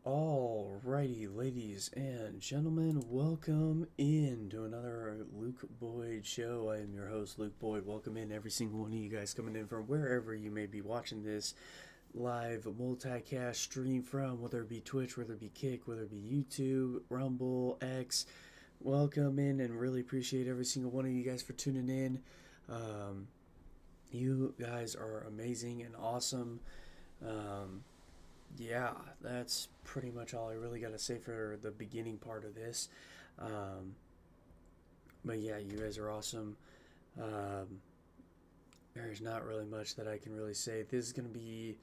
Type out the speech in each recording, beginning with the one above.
Alrighty, ladies and gentlemen, welcome in to another Luke Boyd show. I am your host, Luke Boyd. Welcome in every single one of you guys coming in from wherever you may be watching this live multicast stream from, whether it be Twitch, whether it be Kick, whether it be YouTube, Rumble, X. Welcome in and really appreciate every single one of you guys for tuning in. Um, you guys are amazing and awesome. Um, yeah, that's pretty much all I really got to say for the beginning part of this. Um, but yeah, you guys are awesome. Um, there's not really much that I can really say. This is going to be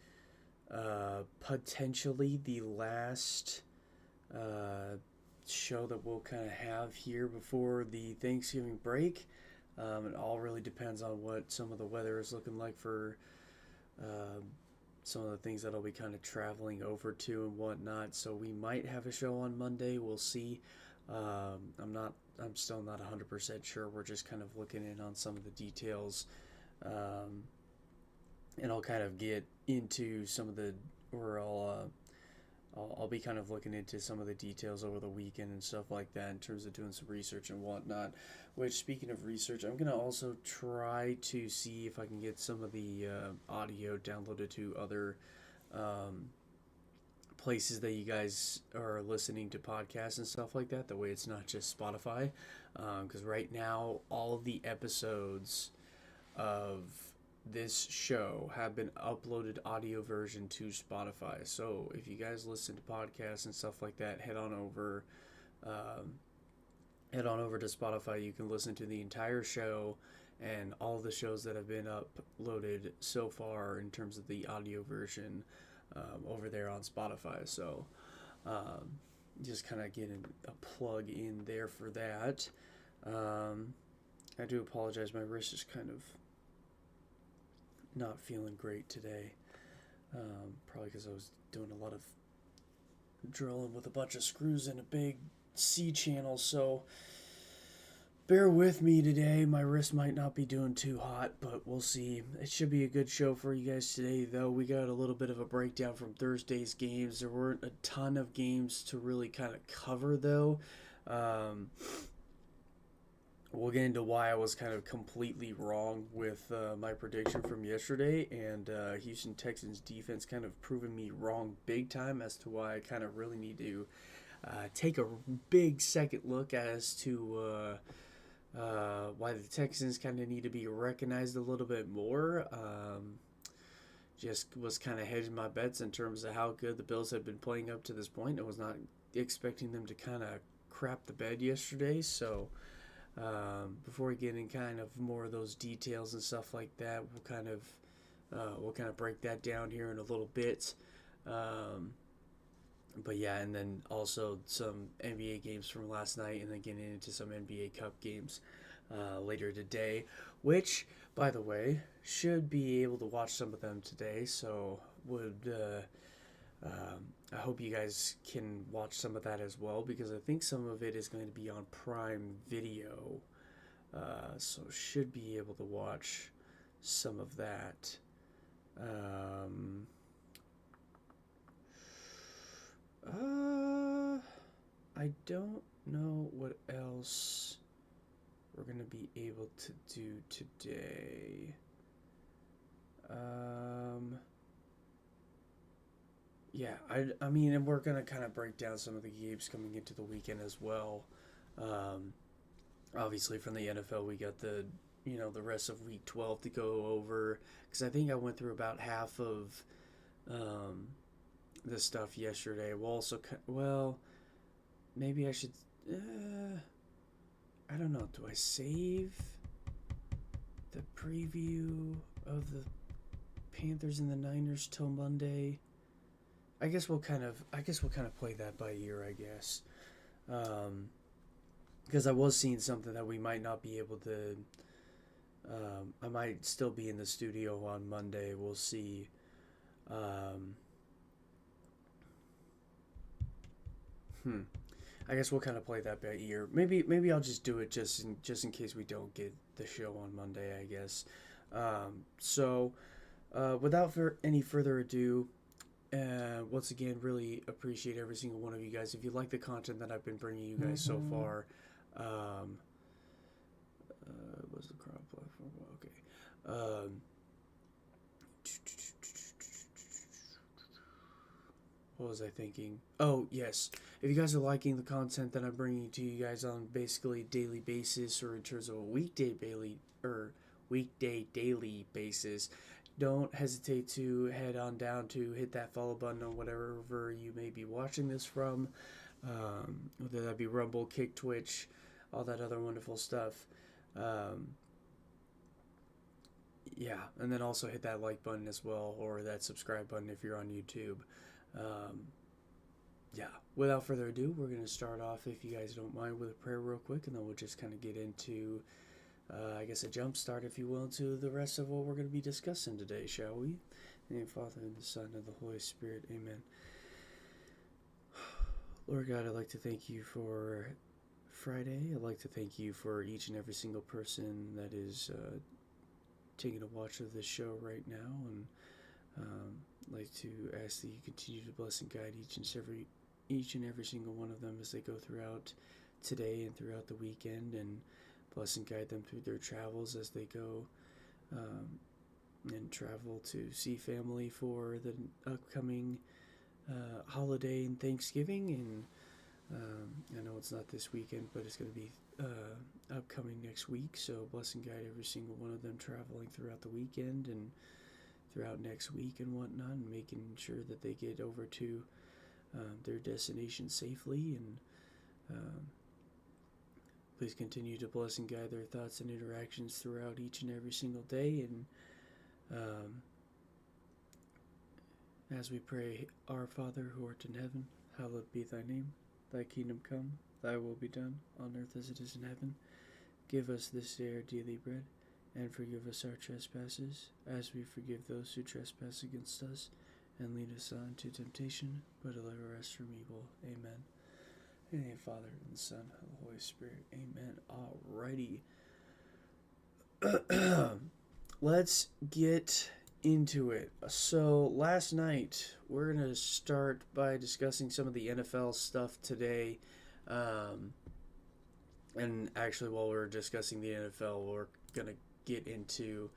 potentially the last uh, show that we'll kind of have here before the Thanksgiving break. It all really depends on what some of the weather is looking like for uh, some of the things that I'll be kind of traveling over to and whatnot. So we might have a show on Monday. We'll see. I'm still not 100% sure. We're just kind of looking in on some of the details. Um, and I'll kind of get into some of the, or I'll be kind of looking into some of the details over the weekend and stuff like that in terms of doing some research and whatnot. Which, speaking of research, I'm going to also try to see if I can get some of the audio downloaded to other um, places that you guys are listening to podcasts and stuff like that. That way it's not just Spotify. Because right now, all of the episodes of this show have been uploaded audio version to Spotify. So if you guys listen to podcasts and stuff like that, um, head on over to Spotify. You can listen to the entire show and all the shows that have been uploaded so far in terms of the audio version over there on Spotify. So um, just kind of getting a plug in there for that. Um, I do apologize. My wrist is kind of not feeling great today. Probably because I was doing a lot of drilling with a bunch of screws in a big C channel. So bear with me today. My wrist might not be doing too hot, but we'll see. It should be a good show for you guys today, though. We got a little bit of a breakdown from Thursday's games. There weren't a ton of games to really kind of cover, though. Um, we'll get into why I was kind of completely wrong with my prediction from yesterday, and Houston Texans defense kind of proving me wrong big time as to why I kind of really need to take a big second look as to why the Texans kind of need to be recognized a little bit more. Just was kind of hedging my bets in terms of how good the Bills had been playing up to this point. I was not expecting them to kind of crap the bed yesterday, so before we get in kind of more of those details and stuff like that, we'll kind of break that down here in a little bit. But yeah, and then also some NBA games from last night, and then getting into some NBA Cup games later today, which, by the way, should be able to watch some of them today. So I hope you guys can watch some of that as well, because I think some of it is going to be on Prime Video. So should be able to watch some of that. Um, I don't know what else we're going to be able to do today. Yeah, I mean, and we're going to kind of break down some of the games coming into the weekend as well. Um, Obviously, from the NFL, we got the rest of Week 12 to go over, because I think I went through about half of um, the stuff yesterday. We'll also, maybe I should, I don't know, do I save the preview of the Panthers and the Niners till Monday? I guess we'll kind of play that by ear, I guess. Because I was seeing something that we might not be able to. I might still be in the studio on Monday. We'll see. Um, hmm. I guess we'll kind of play that by ear. Maybe I'll just do it just in case we don't get the show on Monday, I guess. So, without any further ado, Once again, really appreciate every single one of you guys. If you like the content that I've been bringing you guys so far, what's the crop platform? Okay. What was I thinking? Oh, yes. If you guys are liking the content that I'm bringing to you guys on basically a daily basis, or in terms of a weekday daily basis, don't hesitate to head on down to hit that follow button on whatever you may be watching this from, whether that be Rumble, Kick, Twitch, all that other wonderful stuff. Um, yeah, and then also hit that like button as well, or that subscribe button if you're on YouTube. Um, yeah, without further ado, we're going to start off, if you guys don't mind, with a prayer real quick, and then we'll just kind of get into, I guess, a jump start, if you will, to the rest of what we're going to be discussing today, shall we? In the name of the Father, and the Son, and the Holy Spirit. Amen. Lord God, I'd like to thank you for Friday. I'd like to thank you for each and every single person that is taking a watch of this show right now, and I'd like to ask that you continue to bless and guide each and every single one of them as they go throughout today and throughout the weekend, and bless and guide them through their travels as they go and travel to see family for the upcoming holiday and Thanksgiving. And I know it's not this weekend, but it's going to be upcoming next week, so bless and guide every single one of them traveling throughout the weekend and throughout next week and whatnot, and making sure that they get over to their destination safely. And please continue to bless and guide their thoughts and interactions throughout each and every single day. And as we pray, Our Father who art in heaven, hallowed be thy name. Thy kingdom come, thy will be done, on earth as it is in heaven. Give us this day our daily bread, and forgive us our trespasses, as we forgive those who trespass against us. And lead us not into temptation, but deliver us from evil. Amen. In the name of the Father, and the Son, and the Holy Spirit. Amen. Alrighty. Let's get into it. So, last night, we're going to start by discussing some of the NFL stuff today. And actually, while we're discussing the NFL, we're going to get into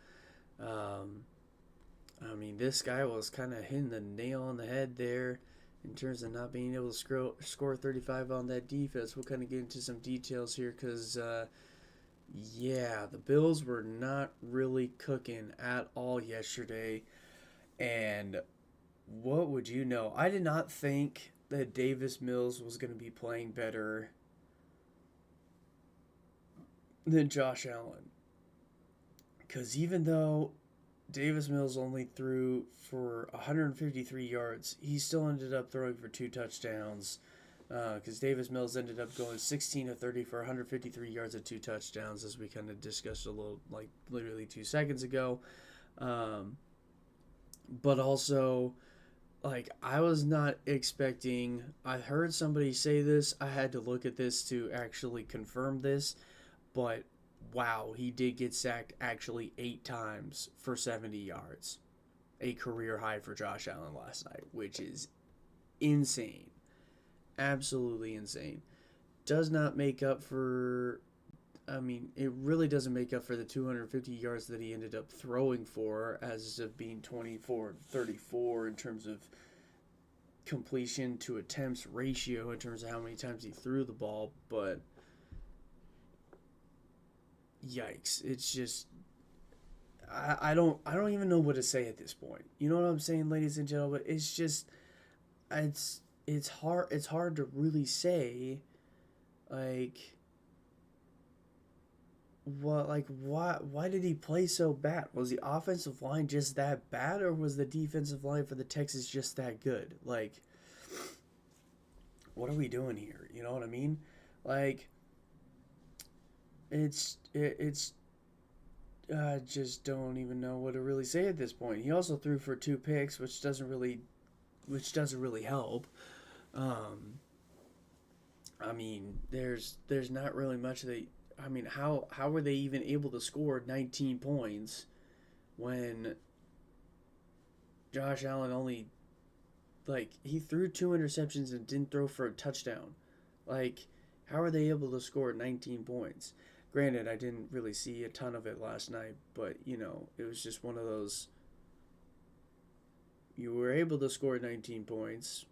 this guy was kind of hitting the nail on the head there in terms of not being able to score 35 on that defense. We'll kind of get into some details here because the Bills were not really cooking at all yesterday. And what would you know, I did not think that Davis Mills was going to be playing better than Josh Allen. Because even though Davis Mills only threw for 153 yards, he still ended up throwing for 2 touchdowns. Because Davis Mills ended up going 16 of 30 for 153 yards and 2 touchdowns, as we kind of discussed a little, like literally 2 seconds ago. But also, like, I was not expecting, I heard somebody say this, I had to look at this to actually confirm this, but wow, he did get sacked actually 8 times for 70 yards. A career high for Josh Allen last night, which is insane. Absolutely insane. Does not make up for, it really doesn't make up for the 250 yards that he ended up throwing for, as of being 24-34 in terms of completion to attempts ratio, in terms of how many times he threw the ball. But yikes, it's just, I don't even know what to say at this point. You know what I'm saying, ladies and gentlemen? It's just, it's hard to really say, like, why did he play so bad? Was the offensive line just that bad, or was the defensive line for the Texans just that good? Like, what are we doing here? You know what I mean? Like, it's I just don't even know what to really say at this point. He also threw for 2 picks, which doesn't really help. There's not really much that, how were they even able to score 19 points when Josh Allen only Like, he threw two interceptions and didn't throw for a touchdown. Like, how are they able to score 19 points? Granted, I didn't really see a ton of it last night, but, it was just one of those. You were able to score 19 points.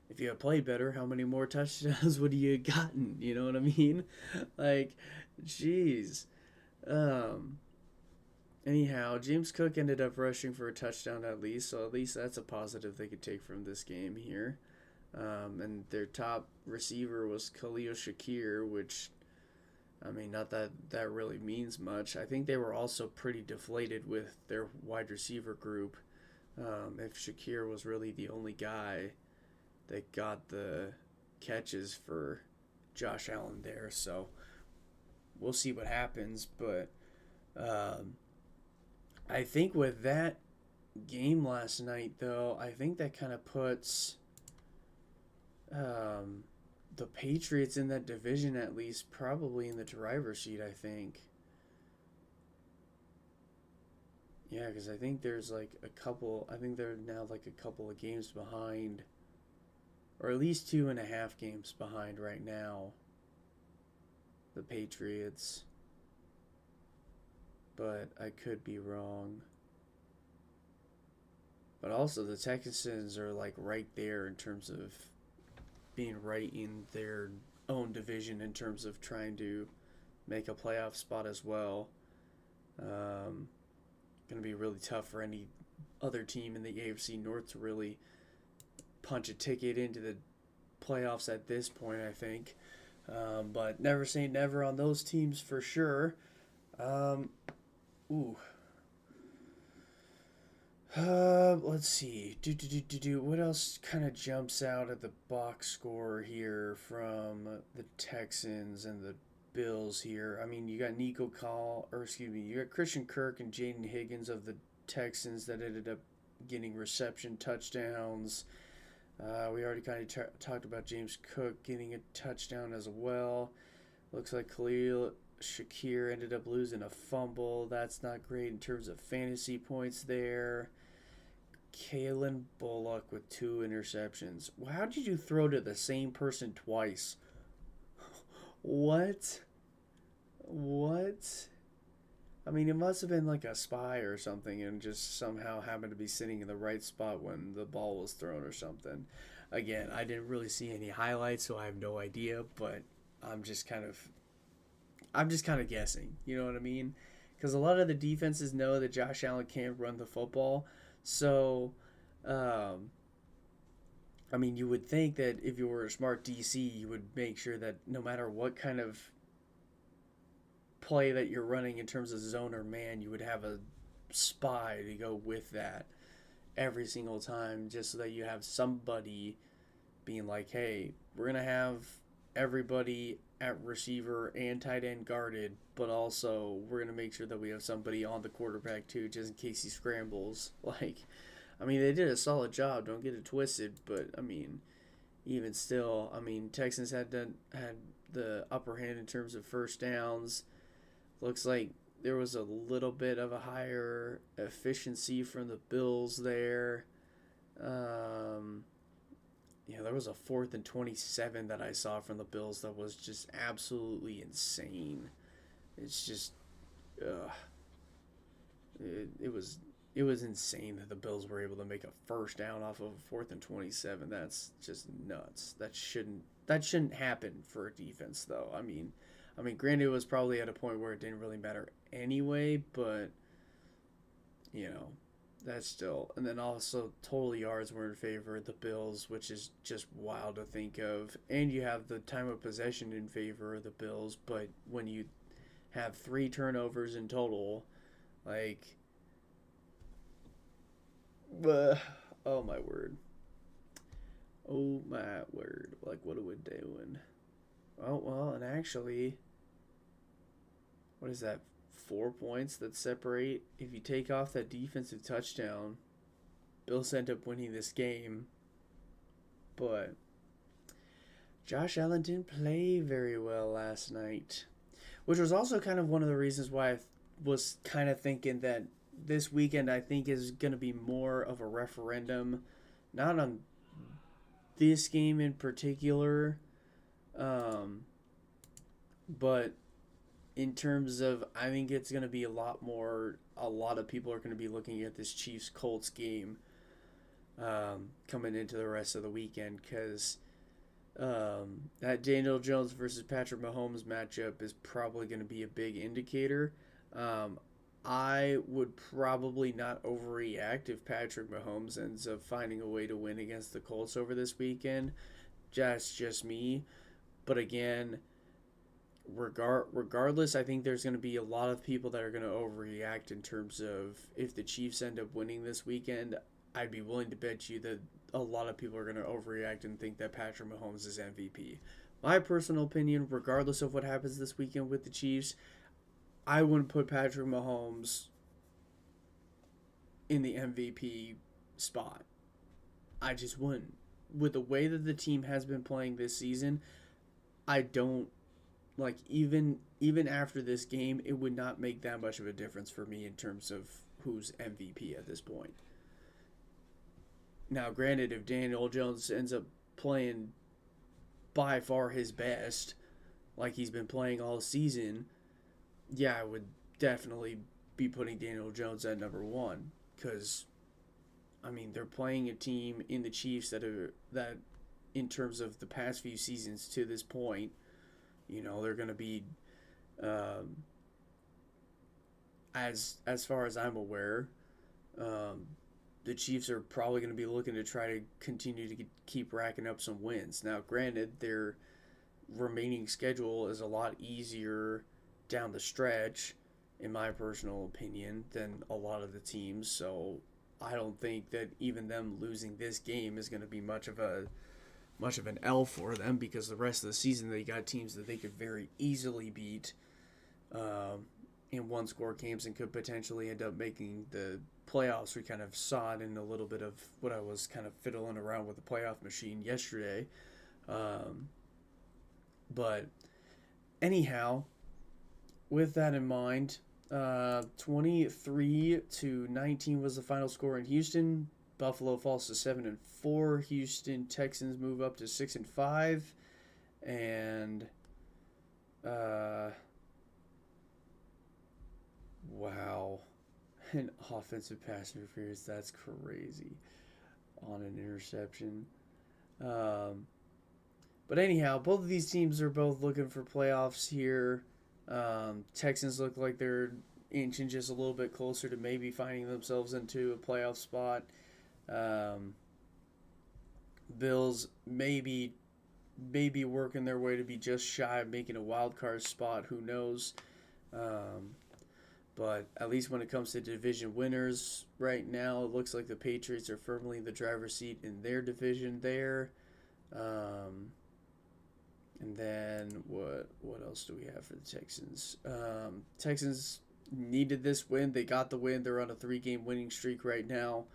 If you had played better, how many more touchdowns would you have gotten? You know what I mean? Like, jeez. Um, Anyhow, James Cook ended up rushing for a touchdown at least, so at least that's a positive they could take from this game here. And their top receiver was Khalil Shakir, which, I mean, not that that really means much. I think they were also pretty deflated with their wide receiver group. If Shakir was really the only guy that got the catches for Josh Allen there, so we'll see what happens. But um, I think with that game last night, though, I think that kind of puts um, the Patriots in that division at least probably in the driver's seat, I think. Yeah, because I think there's like a couple, I think they're now like a couple of games behind, or at least 2.5 games behind right now, the Patriots. But I could be wrong. But also, the Texans are like right there in terms of being right in their own division in terms of trying to make a playoff spot as well. Um, Going to be really tough for any other team in the AFC North to really punch a ticket into the playoffs at this point, I think. But never say never on those teams for sure. Um, ooh. Let's see. What else kind of jumps out at the box score here from the Texans and the Bills here? I mean, you got you got Christian Kirk and Jaden Higgins of the Texans that ended up getting reception touchdowns. We already kind of talked about James Cook getting a touchdown as well. Looks like Khalil Shakir ended up losing a fumble. That's not great in terms of fantasy points there. Kalen Bullock with 2 interceptions. How did you throw to the same person twice? What? What? I mean, it must have been like a spy or something and just somehow happened to be sitting in the right spot when the ball was thrown or something. Again, I didn't really see any highlights, so I have no idea, but I'm just kind of I'm just kind of guessing. You know what I mean? Because a lot of the defenses know that Josh Allen can't run the football. So, um, I mean, you would think that if you were a smart DC, you would make sure that no matter what kind of play that you're running in terms of zone or man, you would have a spy to go with that every single time, just so that you have somebody being like, hey, we're going to have everybody at receiver and tight end guarded, but also we're going to make sure that we have somebody on the quarterback too, just in case he scrambles. Like, I mean, they did a solid job, don't get it twisted, but I mean, even still, I mean, Texans had the upper hand in terms of first downs. Looks like there was a little bit of a higher efficiency from the Bills there. Um, there was a 4th and 27 that I saw from the Bills that was just absolutely insane. It's just, ugh. It was insane that the Bills were able to make a first down off of a 4th and 27. That's just nuts. That shouldn't happen for a defense though. I mean, granted, it was probably at a point where it didn't really matter anyway, but you know, that's still. And then also, total yards were in favor of the Bills, which is just wild to think of. And you have the time of possession in favor of the Bills, but when you have 3 turnovers in total, like, oh my word. Oh my word. Like, what are we doing? Oh, well, and actually, what is that? 4 points that separate. If you take off that defensive touchdown, Bills end up winning this game. But Josh Allen didn't play very well last night, which was also kind of one of the reasons why I was kind of thinking that this weekend, I think, is going to be more of a referendum, not on this game in particular, um, but in terms of, I think it's going to be a lot more. A lot of people are going to be looking at this Chiefs Colts game coming into the rest of the weekend because that Daniel Jones versus Patrick Mahomes matchup is probably going to be a big indicator. Um, I would probably not overreact if Patrick Mahomes ends up finding a way to win against the Colts over this weekend. That's just me. But again, regardless, I think there's going to be a lot of people that are going to overreact in terms of if the Chiefs end up winning this weekend. I'd be willing to bet you that a lot of people are going to overreact and think that Patrick Mahomes is MVP. My personal opinion, regardless of what happens this weekend with the Chiefs, I wouldn't put Patrick Mahomes in the MVP spot. I just wouldn't. With the way that the team has been playing this season, I don't like even after this game, it would not make that much of a difference for me in terms of who's MVP at this point. Now, granted, if Daniel Jones ends up playing by far his best, like he's been playing all season, yeah, I would definitely be putting Daniel Jones at number one because I mean they're playing a team in the Chiefs that in terms of the past few seasons to this point, they're going to be um, as far as I'm aware, um, the Chiefs are probably going to be looking to try to continue to keep racking up some wins. Now, granted, their remaining schedule is a lot easier down the stretch, in my personal opinion, than a lot of the teams. So I don't think that even them losing this game is going to be much of an L for them because the rest of the season they got teams that they could very easily beat in one score games and could potentially end up making the playoffs. We kind of saw it in a little bit of what I was kind of fiddling around with the playoff machine yesterday. Um, but anyhow, with that in mind, 23-19 was the final score in Houston. Buffalo falls to 7-4. Houston Texans move up to 6-5, and wow, an offensive pass interference. That's crazy on an interception. Um, but anyhow, both of these teams are both looking for playoffs here. Texans look like they're inching just a little bit closer to maybe finding themselves into a playoff spot. Um, Bills maybe working their way to be just shy of making a wild card spot. Who knows? Um, but at least when it comes to division winners right now, it looks like the Patriots are firmly in the driver's seat in their division there. Um, and then what else do we have for the Texans? Texans needed this win. They got the win. They're on a 3-game winning streak right now.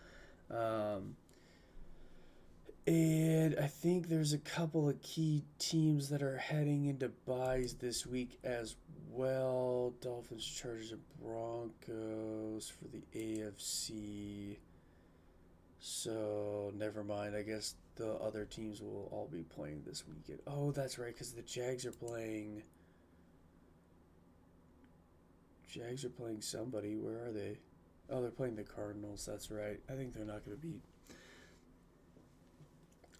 And I think there's a couple of key teams that are heading into byes this week as well. Dolphins, Chargers, and Broncos for the AFC. So, never mind. I guess the other teams will all be playing this weekend. Oh, that's right, because the Jags are playing... Jags are playing somebody. Where are they? Oh, they're playing the Cardinals. That's right. I think they're not going to beat...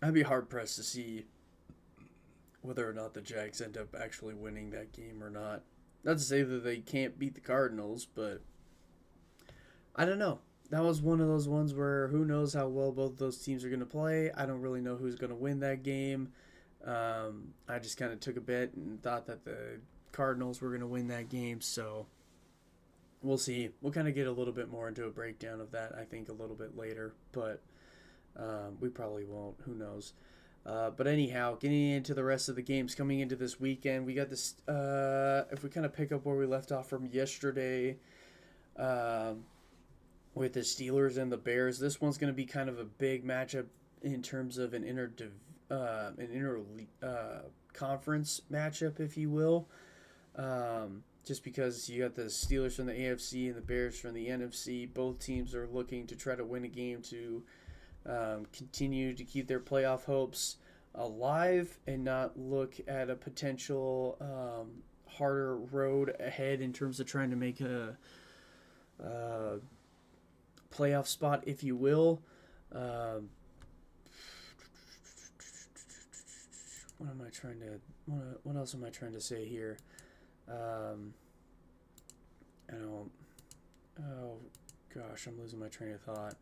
I'd be hard-pressed to see whether or not the Jags end up actually winning that game or not. Not to say that they can't beat the Cardinals, but I don't know. That was one of those ones where who knows how well both those teams are going to play. I don't really know who's going to win that game. I just kind of took a bet and thought that the Cardinals were going to win that game, so we'll see. We'll kind of get a little bit more into a breakdown of that, I think, a little bit later, but we probably won't. Who knows? But anyhow, getting into the rest of the games coming into this weekend, we got this. If we kind of pick up where we left off from yesterday, with the Steelers and the Bears, this one's going to be kind of a big matchup in terms of an inter conference matchup, if you will. just because you got the Steelers from the AFC and the Bears from the NFC. Both teams are looking to try to win a game to continue to keep their playoff hopes alive and not look at a potential harder road ahead in terms of trying to make a playoff spot, if you will. Um, what am I trying to? What else am I trying to say here? I don't. Oh gosh, I'm losing my train of thought.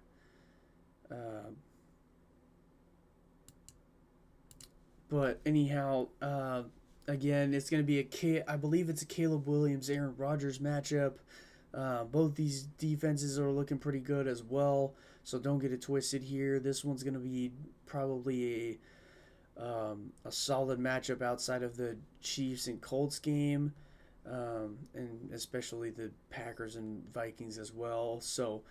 But anyhow, again, it's going to be I believe it's a Caleb Williams, Aaron Rodgers matchup. Both these defenses are looking pretty good as well, so don't get it twisted here. This one's going to be probably a solid matchup outside of the Chiefs and Colts game, and especially the Packers and Vikings as well. So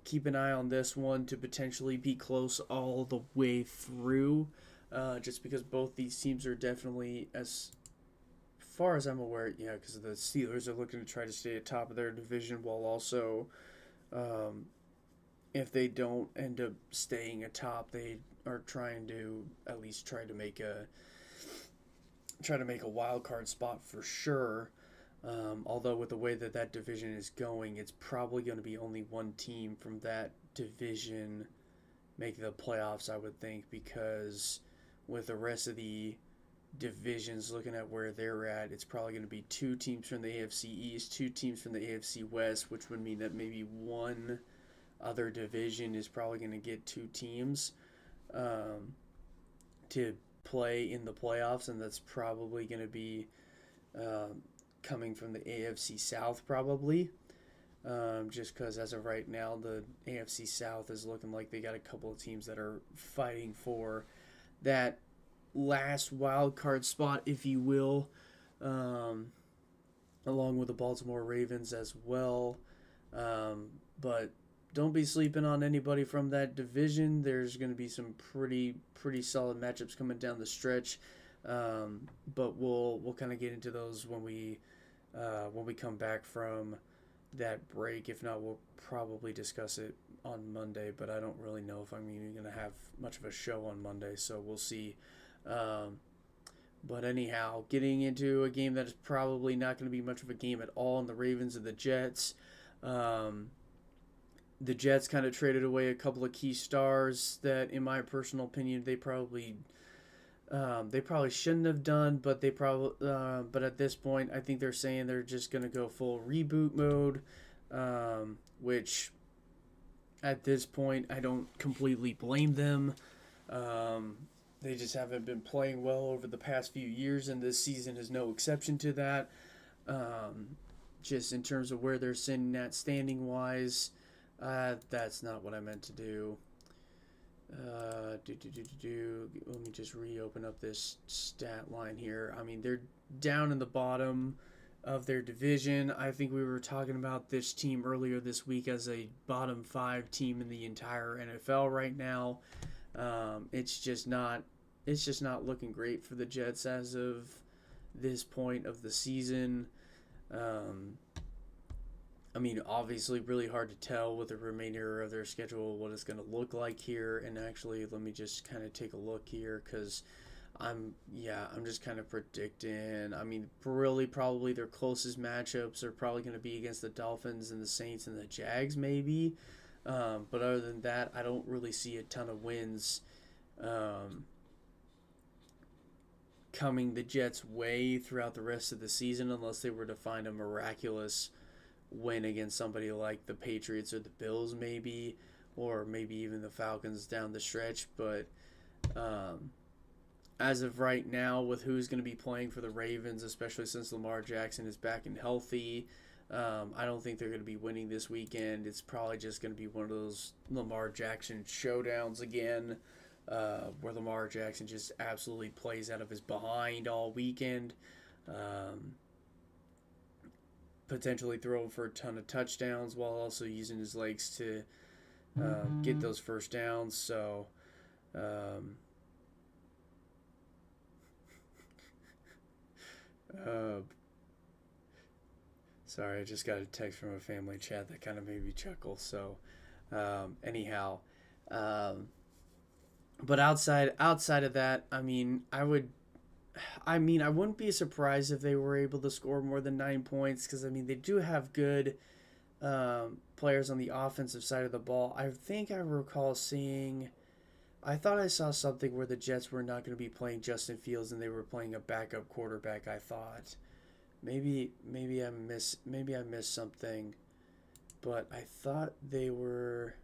keep an eye on this one to potentially be close all the way through, just because both these teams are definitely, as far as I'm aware, yeah, because the Steelers are looking to try to stay at top of their division while also, um, if they don't end up staying atop, they are trying to at least try to make a wild card spot for sure. Although with the way that that division is going, it's probably going to be only one team from that division make the playoffs, I would think, because with the rest of the divisions looking at where they're at, it's probably going to be two teams from the AFC East, two teams from the AFC West, which would mean that maybe one other division is probably going to get two teams to play in the playoffs, and that's probably going to be coming from the AFC South, probably. Just because as of right now, the AFC South is looking like they got a couple of teams that are fighting for that last wild card spot, if you will, along with the Baltimore Ravens as well. But don't be sleeping on anybody from that division. There's going to be some pretty solid matchups coming down the stretch. But we'll kind of get into those when we come back from that break. If not, we'll probably discuss it on Monday. But I don't really know if I'm even going to have much of a show on Monday, so we'll see. But anyhow, getting into a game that is probably not going to be much of a game at all in the Ravens and the Jets. The Jets kind of traded away a couple of key stars that, in my personal opinion, they probably shouldn't have done, but but at this point, I think they're saying they're just going to go full reboot mode, which at this point I don't completely blame them. They just haven't been playing well over the past few years, and this season is no exception to that. Just in terms of where they're sitting at standing wise, that's not what I meant to do. Let me just reopen up this stat line here. I mean, they're down in the bottom of their division. I think we were talking about this team earlier this week as a bottom 5 team in the entire NFL right now. It's just not looking great for the Jets as of this point of the season. I mean, obviously, really hard to tell with the remainder of their schedule what it's going to look like here. And actually, let me just kind of take a look here, because I'm just kind of predicting. I mean, really, probably their closest matchups are probably going to be against the Dolphins and the Saints and the Jags, maybe. But other than that, I don't really see a ton of wins coming the Jets' way throughout the rest of the season, unless they were to find a miraculous win against somebody like the Patriots or the Bills, maybe, or maybe even the Falcons down the stretch. But as of right now, with who's going to be playing for the Ravens, especially since Lamar Jackson is back and healthy, I don't think they're going to be winning this weekend. It's probably just going to be one of those Lamar Jackson showdowns again, where Lamar Jackson just absolutely plays out of his behind all weekend. Potentially throwing for a ton of touchdowns while also using his legs to get those first downs. So, Sorry, I just got a text from a family chat that kind of made me chuckle. So, anyhow, um, but outside of that, I wouldn't be surprised if they were able to score more than 9 points because I mean they do have good players on the offensive side of the ball. I think I recall seeing. I thought I saw something where the Jets were not going to be playing Justin Fields and they were playing a backup quarterback. I thought maybe I missed something, but I thought they were.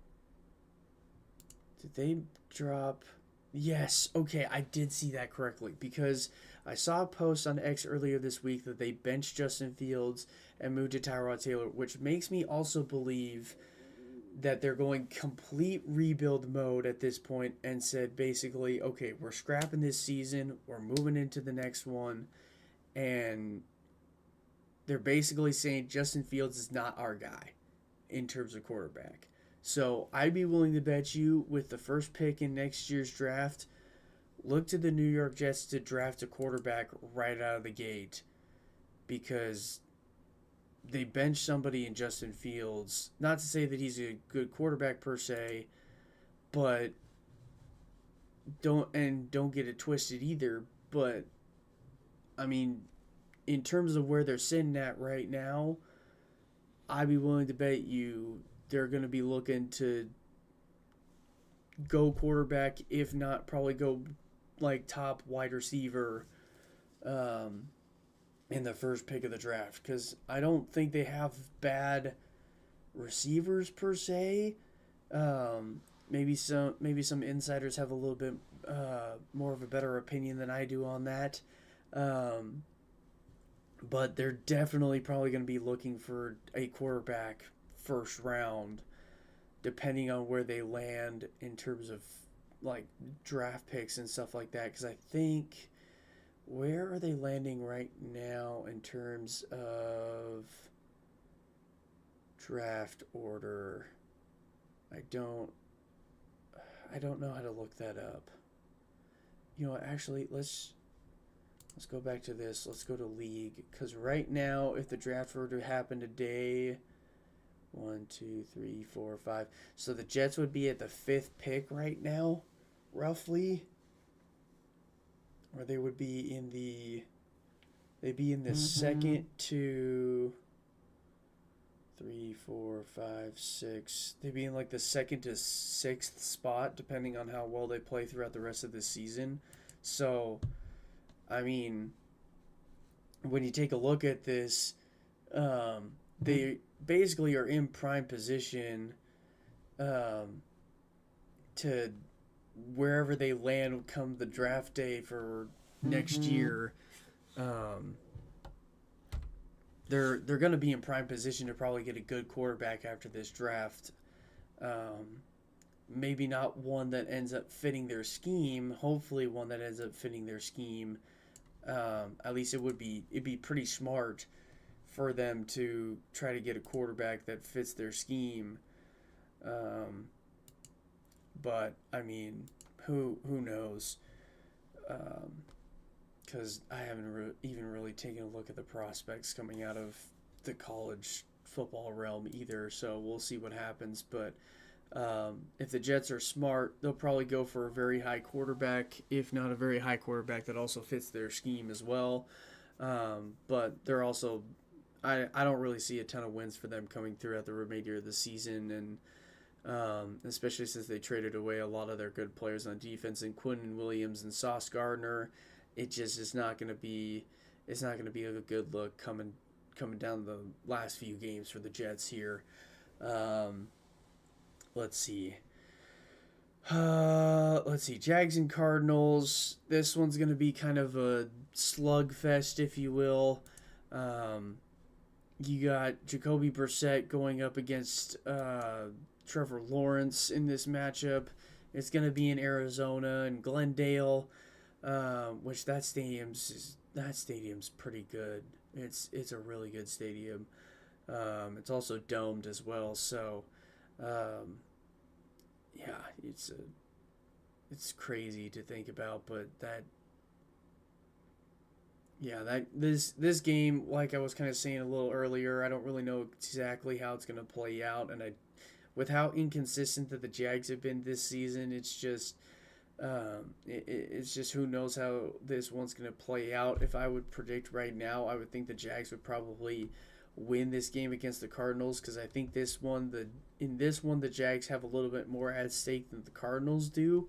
Did they drop? Yes. Okay, I did see that correctly because I saw a post on X earlier this week that they benched Justin Fields and moved to Tyrod Taylor, which makes me also believe that they're going complete rebuild mode at this point and said basically, okay, we're scrapping this season, we're moving into the next one, and they're basically saying Justin Fields is not our guy in terms of quarterback. So I'd be willing to bet you with the first pick in next year's draft, look to the New York Jets to draft a quarterback right out of the gate because they bench somebody in Justin Fields. Not to say that he's a good quarterback per se, but don't get it twisted either. But I mean, in terms of where they're sitting at right now, I'd be willing to bet you they're going to be looking to go quarterback, if not probably go like top wide receiver um, in the first pick of the draft because I don't think they have bad receivers per se. Maybe some insiders have a little bit more of a better opinion than I do on that. Um, but they're definitely probably going to be looking for a quarterback first round, depending on where they land in terms of like draft picks and stuff like that. Because I think where are they landing right now in terms of draft order? I don't I don't know how to look that up. You know what, actually let's go back to this. Let's go to league because right now, if the draft were to happen today, one, two, three, four, five. So the Jets would be at the fifth pick right now, roughly, or they would be in the they'd be in the second to three, four, five, six. They'd be in like the second to sixth spot, depending on how well they play throughout the rest of the season. So, I mean, when you take a look at this, they basically are in prime position to wherever they land come the draft day for next year. Um, they're going to be in prime position to probably get a good quarterback after this draft. Maybe not one that ends up fitting their scheme. Hopefully, one that ends up fitting their scheme. At least it'd be pretty smart for them to try to get a quarterback that fits their scheme. But I mean, who knows? Because I haven't even really taken a look at the prospects coming out of the college football realm either. So we'll see what happens. But if the Jets are smart, they'll probably go for a very high quarterback, if not a very high quarterback that also fits their scheme as well. But they're also, I don't really see a ton of wins for them coming throughout the remainder of the season, and especially since they traded away a lot of their good players on defense, and Quinton Williams and Sauce Gardner. It just is not going to be. It's not going to be a good look coming down the last few games for the Jets here. Let's see. Let's see. Jags and Cardinals. This one's going to be kind of a slugfest, if you will. You got Jacoby Brissett going up against Trevor Lawrence in this matchup. It's going to be in Arizona and Glendale, which that stadium's pretty good. It's a really good stadium. It's also domed as well, so yeah, it's crazy to think about, but that Yeah, that this game, like I was kind of saying a little earlier, I don't really know exactly how it's going to play out, and I with how inconsistent that the Jags have been this season, it's just who knows how this one's going to play out. If I would predict right now, I would think the Jags would probably win this game against the Cardinals because I think this one the Jags have a little bit more at stake than the Cardinals do.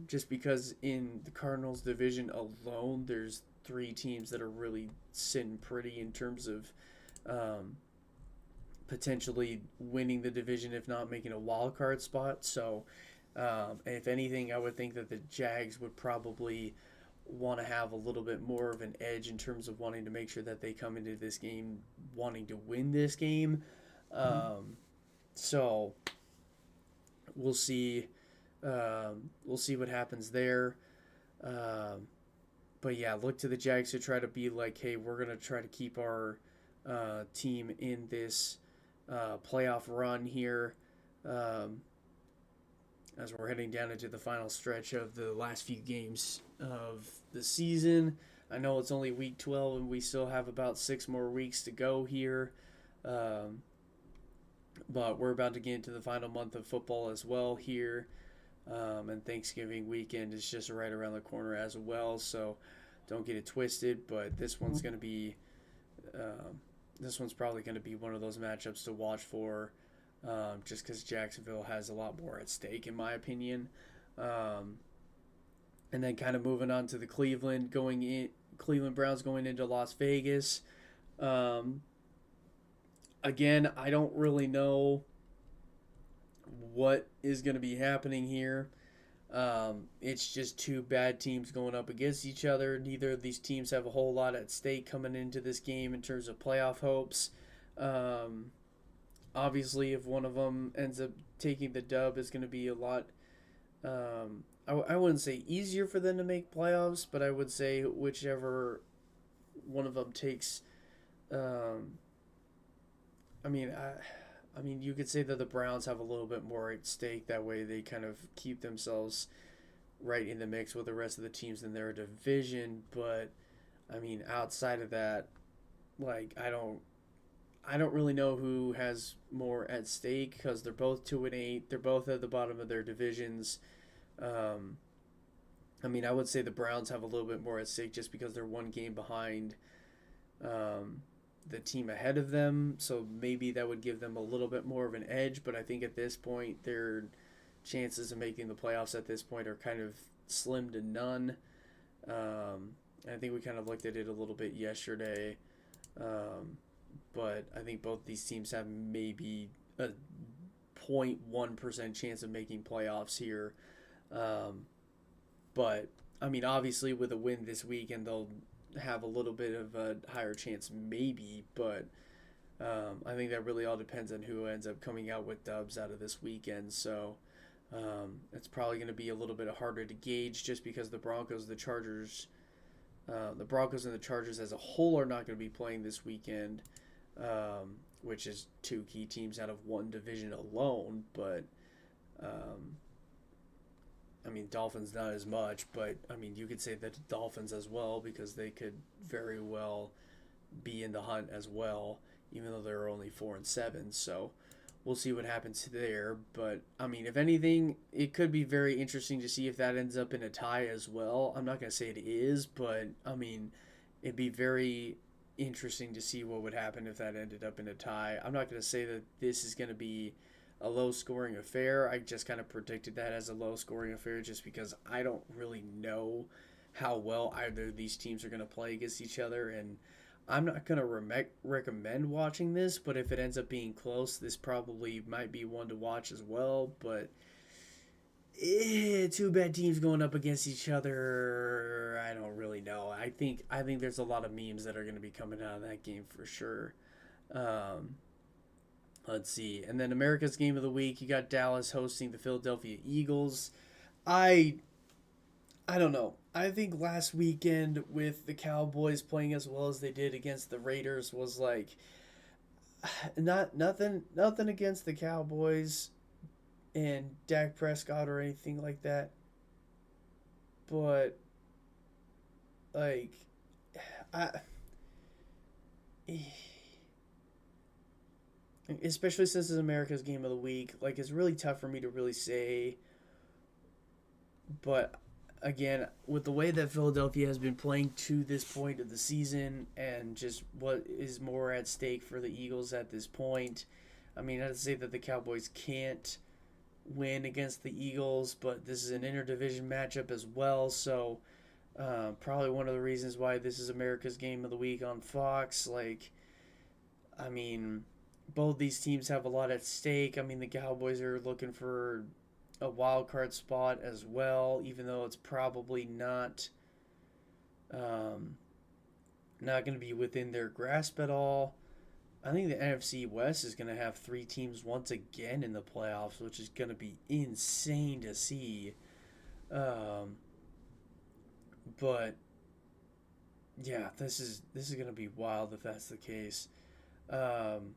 Just because in the Cardinals division alone, there's three teams that are really sitting pretty in terms of um, potentially winning the division, if not making a wild card spot. So, if anything, I would think that the Jags would probably want to have a little bit more of an edge in terms of wanting to make sure that they come into this game wanting to win this game. Um, so we'll see. We'll see what happens there. Um, but yeah, look to the Jags to try to be like, hey, we're gonna try to keep our team in this playoff run here um, as we're heading down into the final stretch of the last few games of the season. I know it's only week 12 and we still have about 6 more weeks to go here. Um, but we're about to get into the final month of football as well here. And Thanksgiving weekend is just right around the corner as well. So don't get it twisted. But this one's going to be, this one's probably going to be one of those matchups to watch for, just because Jacksonville has a lot more at stake, in my opinion. Um, and then kind of moving on to the Cleveland Browns going into Las Vegas. Um, Again, I don't really know what is going to be happening here. It's just two bad teams going up against each other. Neither of these teams have a whole lot at stake coming into this game in terms of playoff hopes. Um, Obviously, if one of them ends up taking the dub, it's going to be a lot. I wouldn't say easier for them to make playoffs, but I would say whichever one of them takes. Um, I mean, I mean, you could say that the Browns have a little bit more at stake. That way, they kind of keep themselves right in the mix with the rest of the teams in their division. But I mean, outside of that, like I don't really know who has more at stake because they're both 2-8. They're both at the bottom of their divisions. Um, I mean, I would say the Browns have a little bit more at stake just because they're one game behind um, the team ahead of them. So maybe that would give them a little bit more of an edge. But I think at this point, their chances of making the playoffs at this point are kind of slim to none. I think we kind of looked at it a little bit yesterday. Um, but I think both these teams have maybe a 0.1% chance of making playoffs here. Um, but I mean, obviously, with a win this weekend, they'll have a little bit of a higher chance, maybe. But I think that really all depends on who ends up coming out with dubs out of this weekend. So it's probably going to be a little bit harder to gauge just because the Broncos and the Chargers as a whole are not going to be playing this weekend, which is two key teams out of one division alone. But um, I mean, Dolphins not as much, but I mean, you could say that the Dolphins as well because they could very well be in the hunt as well, even though they're only 4-7. So we'll see what happens there. But I mean, if anything, it could be very interesting to see if that ends up in a tie as well. I'm not gonna say it is, but I mean, it'd be very interesting to see what would happen if that ended up in a tie. I'm not gonna say that this is gonna be a low scoring affair. I just kind of predicted that as a low scoring affair just because I don't really know how well either of these teams are going to play against each other. And I'm not going to recommend watching this, but if it ends up being close, this probably might be one to watch as well. But two bad teams going up against each other, I don't really know. I think there's a lot of memes that are going to be coming out of that game for sure. Um, Let's see. And then America's Game of the Week, you got Dallas hosting the Philadelphia Eagles. I I don't know. I think last weekend with the Cowboys playing as well as they did against the Raiders was like nothing against the Cowboys and Dak Prescott or anything like that. But like I, especially since it's America's game of the week, like it's really tough for me to really say. But again, with the way that Philadelphia has been playing to this point of the season, and just what is more at stake for the Eagles at this point, I mean, I'd say that the Cowboys can't win against the Eagles, but this is an interdivision matchup as well, so probably one of the reasons why this is America's game of the week on Fox. Like, I mean, both these teams have a lot at stake. I mean, the Cowboys are looking for a wild card spot as well, even though it's probably um, not going to be within their grasp at all. I think the NFC West is going to have three teams once again in the playoffs, which is going to be insane to see. Um, but yeah, this is going to be wild if that's the case. Um,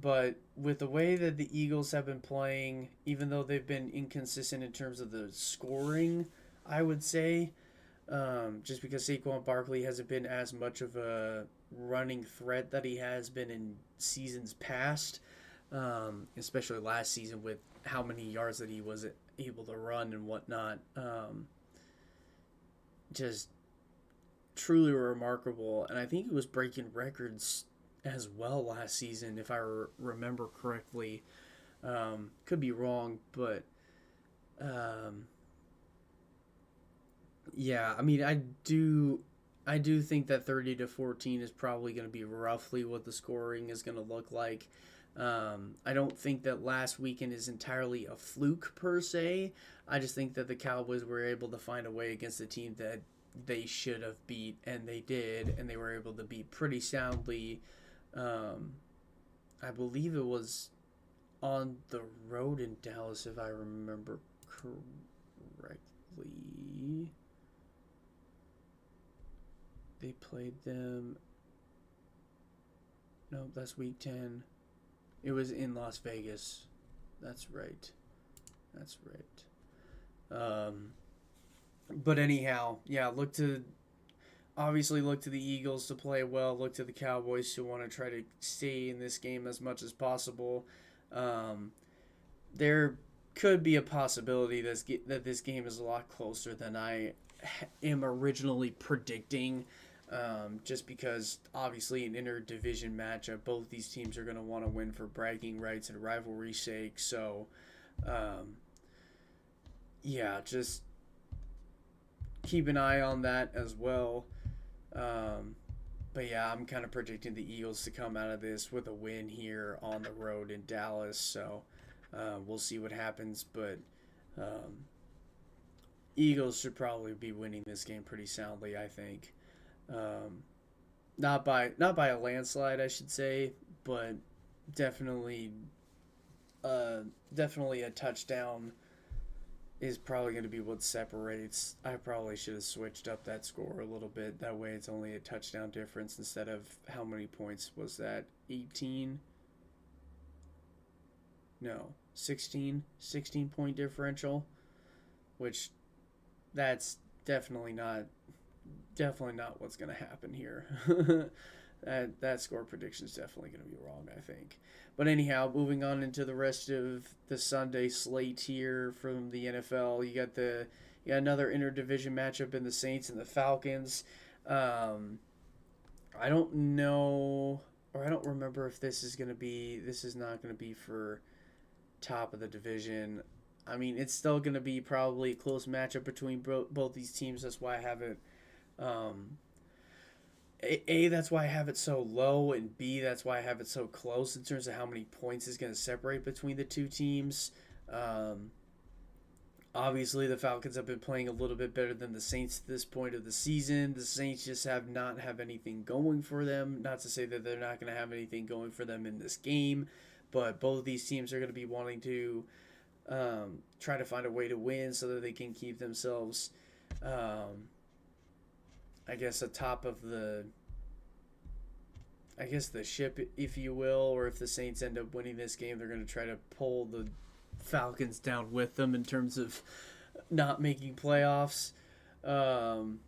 but with the way that the Eagles have been playing, even though they've been inconsistent in terms of the scoring, I would say, just because Saquon Barkley hasn't been as much of a running threat that he has been in seasons past, especially last season with how many yards that he was able to run and whatnot. Just truly remarkable. And I think he was breaking records as well last season, if I remember correctly. Could be wrong, but um, yeah, I mean, I do think that 30-14 is probably going to be roughly what the scoring is going to look like. I don't think that last weekend is entirely a fluke per se. I just think that the Cowboys were able to find a way against a team that they should have beat, and they did, and they were able to beat pretty soundly. Um, I believe it was on the road in Dallas, if I remember correctly. They played them. No, that's week 10. It was in Las Vegas. That's right. That's right. But anyhow, yeah, look to the Eagles to play well. Look to the Cowboys to want to try to stay in this game as much as possible. Um, there could be a possibility that this game is a lot closer than I am originally predicting. Just because obviously an interdivision matchup, both these teams are going to want to win for bragging rights and rivalry sake. So, um, yeah, just keep an eye on that as well. Um, but yeah, I'm kind of predicting the Eagles to come out of this with a win here on the road in Dallas. So we'll see what happens. But um, Eagles should probably be winning this game pretty soundly, I think. Um, not by a landslide, I should say, but definitely definitely a touchdown is probably going to be what separates. I probably should have switched up that score a little bit. That way it's only a touchdown difference instead of how many points was that? 18? No, 16? 16 point differential, which that's definitely not what's going to happen here. that score prediction is definitely going to be wrong, I think. But anyhow, moving on into the rest of the Sunday slate here from the NFL, you got another interdivision matchup in the Saints and the Falcons. Um, I don't know, or I don't remember if this is going to be. This is not going to be for top of the division. I mean, it's still going to be probably a close matchup between both these teams. That's why I have it. Um, that's why I have it so low, and B, that's why I have it so close in terms of how many points is going to separate between the two teams. Um, Obviously, the Falcons have been playing a little bit better than the Saints at this point of the season. The Saints just have anything going for them. Not to say that they're not going to have anything going for them in this game, but both of these teams are going to be wanting to try to find a way to win so that they can keep themselves, um, I guess, atop of the ship, if you will. Or if the Saints end up winning this game, they're going to try to pull the Falcons down with them in terms of not making playoffs. Um,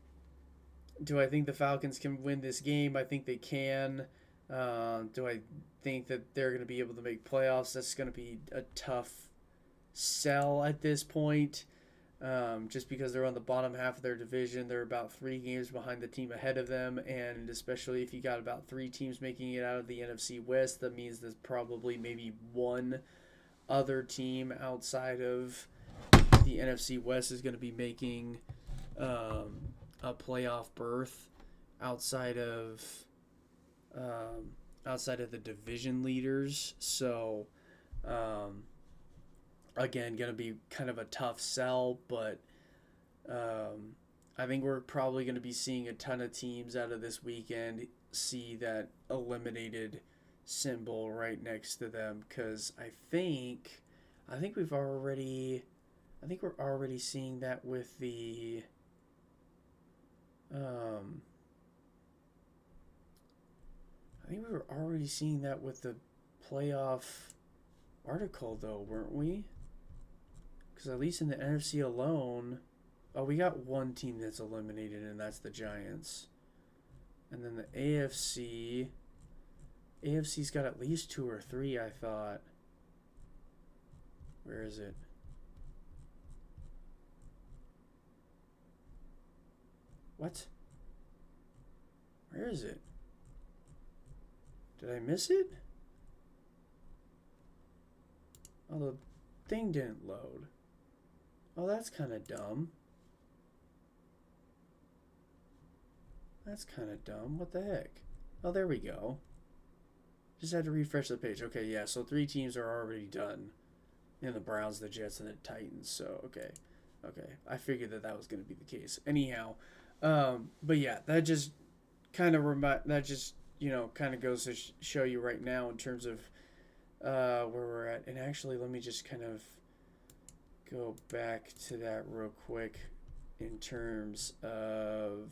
Do I think the Falcons can win this game? I think they can. Do I think that they're going to be able to make playoffs? That's going to be a tough sell at this point. Just because they're on the bottom half of their division. They're about 3 games behind the team ahead of them, and especially if you got about 3 teams making it out of the NFC West, that means there's probably maybe one other team outside of the NFC West is going to be making a playoff berth outside of um, outside of the division leaders. So um, again, going to be kind of a tough sell, but I think we're probably going to be seeing a ton of teams out of this weekend see that eliminated symbol right next to them because I think we've already I think we're already seeing that with the um, I think we were already seeing that with the playoff article though, weren't we? Because at least in the NFC alone, oh, we got one team that's eliminated, and that's the Giants. And then the AFC's got at least 2 or 3, I thought. Where is it? What? Where is it? Did I miss it? Oh, the thing didn't load. Oh, that's kind of dumb. That's kind of dumb. What the heck? Oh, there we go. Just had to refresh the page. Okay, yeah, so 3 teams are already done. In the Browns, the Jets, and the Titans. So, okay. Okay. I figured that that was going to be the case. Anyhow, but yeah, that just kind of goes to show you right now in terms of where we're at. And actually, let me just kind of go back to that real quick in terms of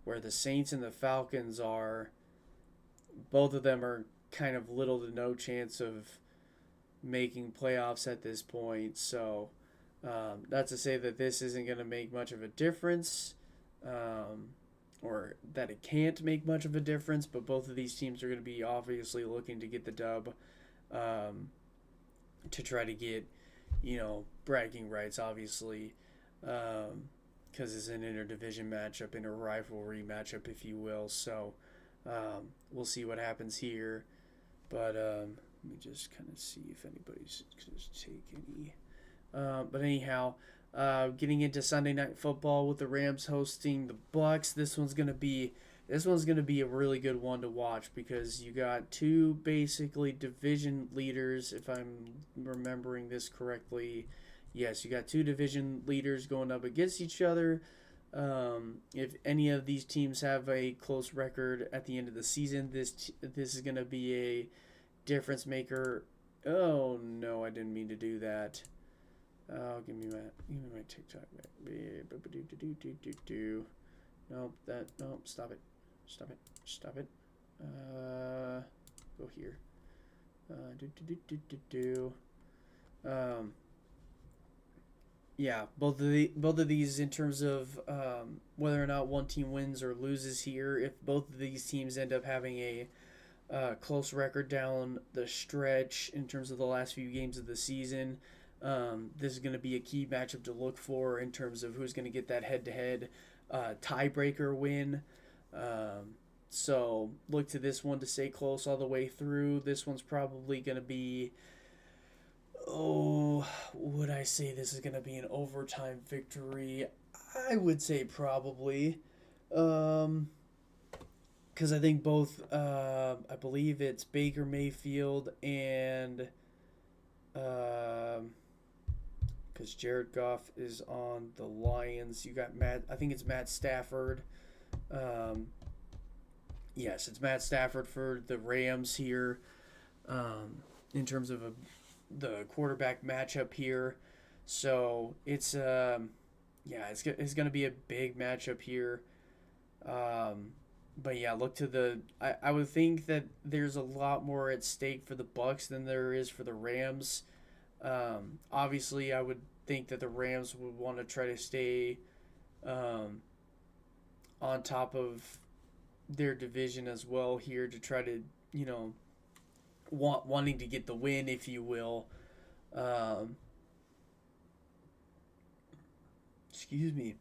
where the Saints and the Falcons are. Both of them are kind of little to no chance of making playoffs at this point. So, not to say that this isn't going to make much of a difference, or that it can't make much of a difference, but both of these teams are going to be obviously looking to get the dub, to try to get, bragging rights, obviously, because it's an interdivision matchup, inter-rivalry matchup, if you will. So, we'll see what happens here. But let me just kind of see if anybody's going to take any. But anyhow, getting into Sunday Night Football with the Rams hosting the Bucks. This one's gonna be a really good one to watch because you got 2 basically division leaders. If I'm remembering this correctly, yes, you got 2 division leaders going up against each other. If any of these teams have a close record at the end of the season, this is gonna be a difference maker. Oh no, I didn't mean to do that. Oh, give me my TikTok back. Nope, stop it. Stop it. Go here. Do do do do do do. Um, yeah, both of these in terms of whether or not one team wins or loses here. If both of these teams end up having a close record down the stretch in terms of the last few games of the season. This is going to be a key matchup to look for in terms of who's going to get that head-to-head tiebreaker win. So look to this one to stay close all the way through. This one's probably going to be, would I say this is going to be an overtime victory? I would say probably. Because I think both, I believe it's Baker Mayfield and, because Jared Goff is on the Lions. You got I think it's Matt Stafford. Um, yes, it's Matt Stafford for the Rams here, in terms of the quarterback matchup here. So it's going to be a big matchup here. But yeah, look to I would think that there's a lot more at stake for the Bucks than there is for the Rams. Obviously, I would think that the Rams would want to try to stay on top of their division as well here to try to, you know, wanting to get the win, if you will. Um, excuse me.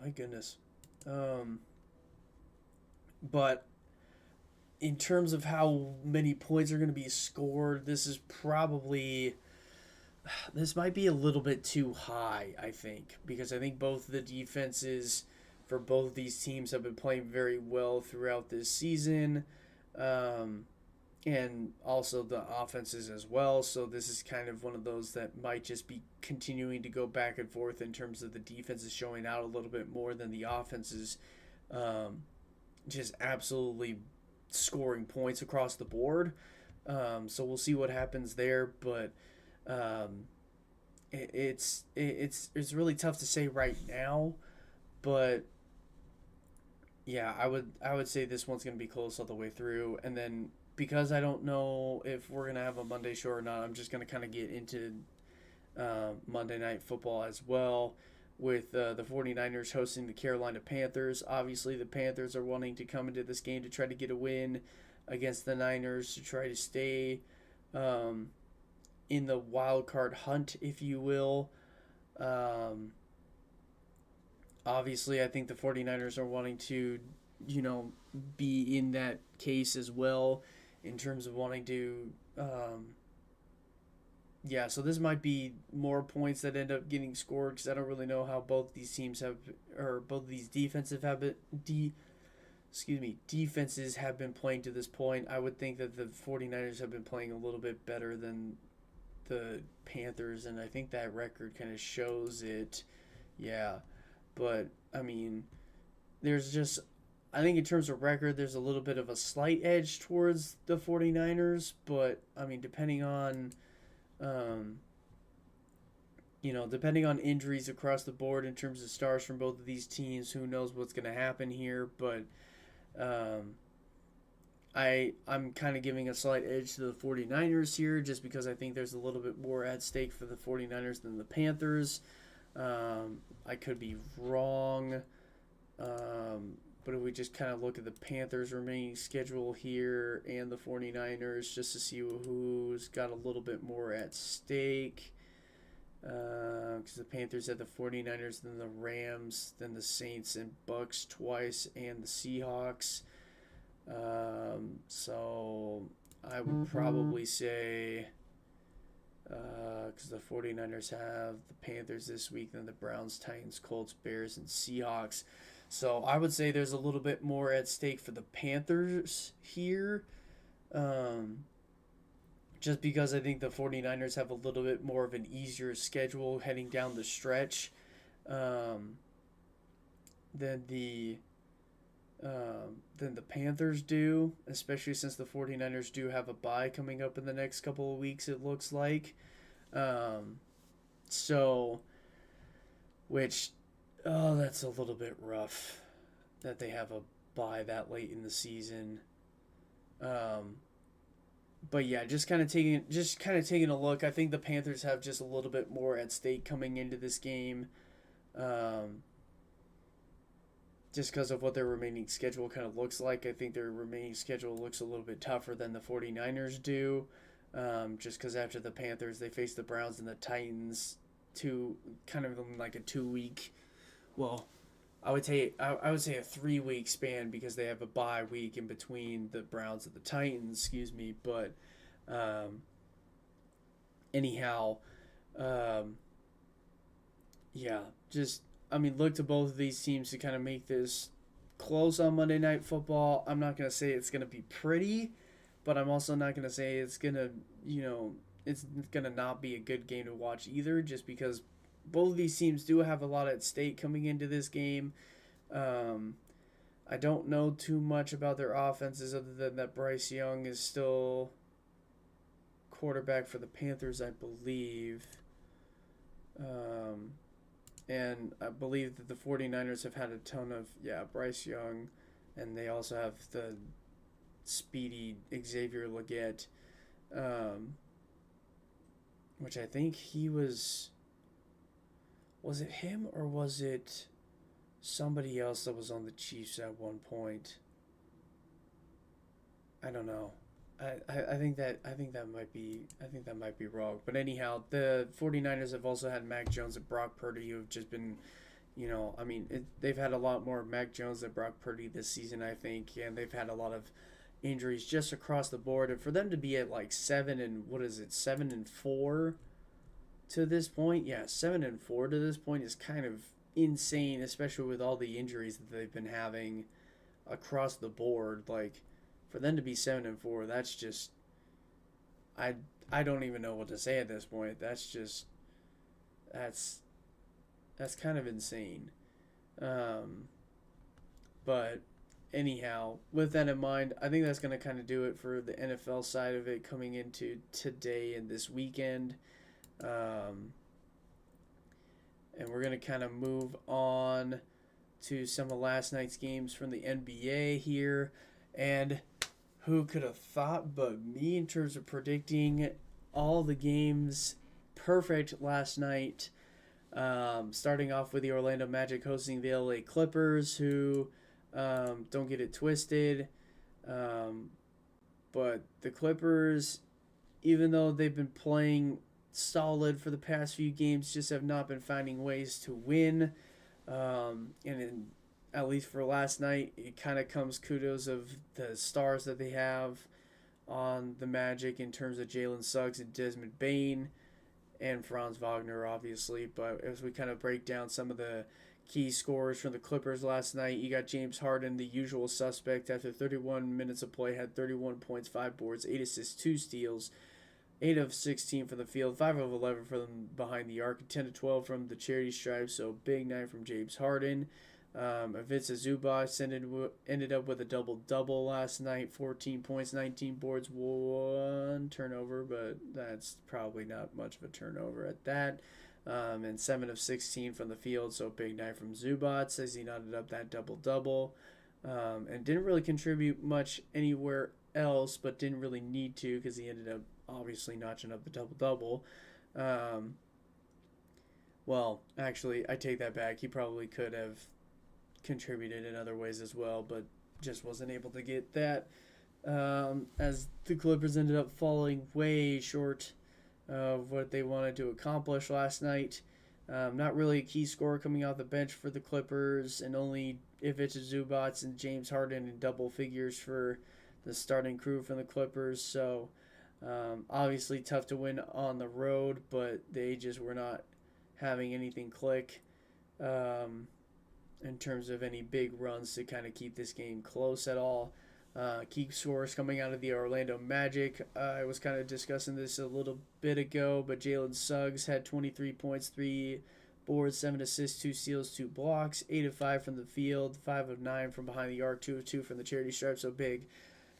My goodness. Um, but in terms of how many points are going to be scored, this might be a little bit too high, I think, because I think both the defenses for both these teams have been playing very well throughout this season. Um, and also the offenses as well. So this is kind of one of those that might just be continuing to go back and forth in terms of the defenses showing out a little bit more than the offenses, um, just absolutely scoring points across the board. So we'll see what happens there, but um, it's really tough to say right now. But yeah, I would say this one's gonna be close all the way through, and then because I don't know if we're gonna have a Monday show or not, I'm just gonna kind of get into Monday Night Football as well, with the 49ers hosting the Carolina Panthers. Obviously, the Panthers are wanting to come into this game to try to get a win against the Niners to try to stay um, in the wild card hunt, if you will. Um, Obviously, I think the 49ers are wanting to, you know, be in that case as well in terms of wanting to. Yeah, so this might be more points that end up getting scored because I don't really know how both these teams have, or both of these defenses have been playing to this point. I would think that the 49ers have been playing a little bit better than the Panthers, and I think that record kind of shows it. Yeah, but I mean, there's just I think in terms of record there's a little bit of a slight edge towards the 49ers, but I mean um, depending on injuries across the board in terms of stars from both of these teams, who knows what's going to happen here, but um, I'm kind of giving a slight edge to the 49ers here just because I think there's a little bit more at stake for the 49ers than the Panthers. I could be wrong. But if we just kind of look at the Panthers' remaining schedule here and the 49ers just to see who's got a little bit more at stake. Because the Panthers had the 49ers, then the Rams, then the Saints and Bucks twice, and the Seahawks. So I would probably say, because the 49ers have the Panthers this week, then the Browns, Titans, Colts, Bears, and Seahawks. So I would say there's a little bit more at stake for the Panthers here. Um, just because I think the 49ers have a little bit more of an easier schedule heading down the stretch um, than the Panthers do, especially since the 49ers do have a bye coming up in the next couple of weeks, it looks like. Um, so, which, oh, that's a little bit rough that they have a bye that late in the season. Um, but yeah, just kind of taking a look. I think the Panthers have just a little bit more at stake coming into this game. Um, just because of what their remaining schedule kind of looks like. I think their remaining schedule looks a little bit tougher than the 49ers do. Just because after the Panthers, they face the Browns and the Titans, two kind of like a 2 week. Well, I would say a 3 week span because they have a bye week in between the Browns and the Titans. Excuse me, but um, anyhow, um, yeah, just I mean, look to both of these teams to kind of make this close on Monday Night Football. I'm not gonna say it's gonna be pretty, but I'm also not gonna say it's gonna, you know, it's gonna not be a good game to watch either. Just because both of these teams do have a lot at stake coming into this game. Um, I don't know too much about their offenses other than that Bryce Young is still quarterback for the Panthers, I believe. Um, and I believe that the 49ers have had a ton of, yeah, Bryce Young, and they also have the speedy Xavier Legette, um, which I think he was it him or was it somebody else that was on the Chiefs at one point. I don't know. I think that might be wrong. But anyhow, the 49ers have also had Mac Jones and Brock Purdy who have just been, they've had a lot more Mac Jones than Brock Purdy this season, I think, and they've had a lot of injuries just across the board. And for them to be at like 7-4 to this point, yeah, 7-4 to this point is kind of insane, especially with all the injuries that they've been having across the board. Like for them to be 7-4, that's just I I don't even know what to say at this point. That's that's kind of insane. Um, but anyhow, with that in mind, I think that's going to kind of do it for the NFL side of it coming into today and this weekend. Um, and we're going to kind of move on to some of last night's games from the NBA here. And who could have thought but me in terms of predicting all the games perfect last night? Starting off with the Orlando Magic hosting the LA Clippers, who don't get it twisted. Um, but the Clippers, even though they've been playing solid for the past few games, just have not been finding ways to win. At least for last night, it kind of comes kudos of the stars that they have on the Magic in terms of Jalen Suggs and Desmond Bain and Franz Wagner, obviously. But as we kind of break down some of the key scores from the Clippers last night, you got James Harden, the usual suspect, after 31 minutes of play, had 31 points, 5 boards, 8 assists, 2 steals, 8 of 16 from the field, 5 of 11 from behind the arc, 10 of 12 from the charity stripe. So big night from James Harden. Vince Zubac ended up with a double-double last night, 14 points, 19 boards, 1 turnover, but that's probably not much of a turnover at that. And 7 of 16 from the field, so big night from Zubac as he knotted up that double-double. And didn't really contribute much anywhere else, but didn't really need to because he ended up obviously notching up the double-double. Well, actually, I take that back. He probably could have contributed in other ways as well, but just wasn't able to get that, as the Clippers ended up falling way short of what they wanted to accomplish last night. Not really a key scorer coming out the bench for the Clippers, and only Ivica Zubac and James Harden in double figures for the starting crew from the Clippers. So obviously tough to win on the road, but they just were not having anything click. In terms of any big runs to kind of keep this game close at all. Key scores coming out of the Orlando Magic. I was kind of discussing this a little bit ago, but Jalen Suggs had 23 points, 3 boards, 7 assists, 2 steals, 2 blocks, 8 of 5 from the field, 5 of 9 from behind the arc, 2 of 2 from the charity stripe. So big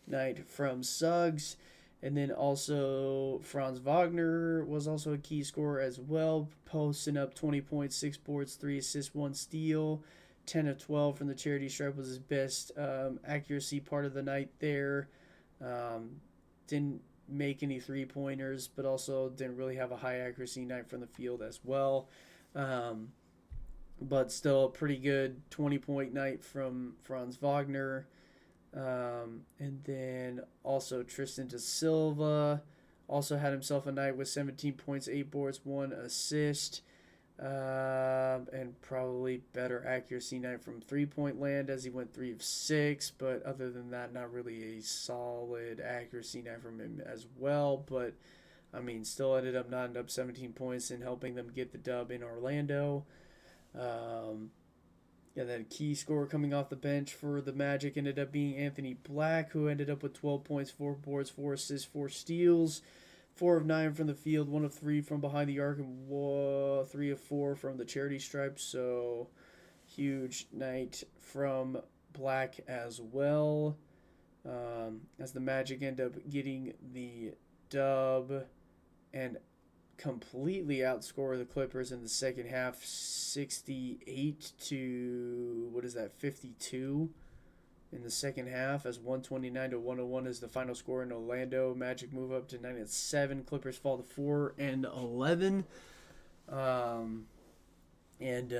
night from Suggs. And then also Franz Wagner was also a key scorer as well, posting up 20 points, 6 boards, 3 assists, 1 steal. 10 of 12 from the charity stripe was his best accuracy part of the night there. Didn't make any three-pointers, but also didn't really have a high accuracy night from the field as well. But still a pretty good 20-point night from Franz Wagner. And then also Tristan da Silva also had himself a night with 17 points, 8 boards, 1 assist. And probably better accuracy night from 3-point land as he went 3 of 6, but other than that, not really a solid accuracy night from him as well. But I mean, still ended up knotting up 17 points and helping them get the dub in Orlando. Yeah, that key scorer coming off the bench for the Magic ended up being Anthony Black, who ended up with 12 points, 4 boards, 4 assists, 4 steals. 4 of 9 from the field, 1 of 3 from behind the arc, and 3 of 4 from the charity stripe. So, huge night from Black as well. As the Magic end up getting the dub and completely outscore the Clippers in the second half, 68 to, 52? In the second half, as 129 to 101 is the final score in Orlando. Magic move up to 9-7. Clippers fall to 4-11. And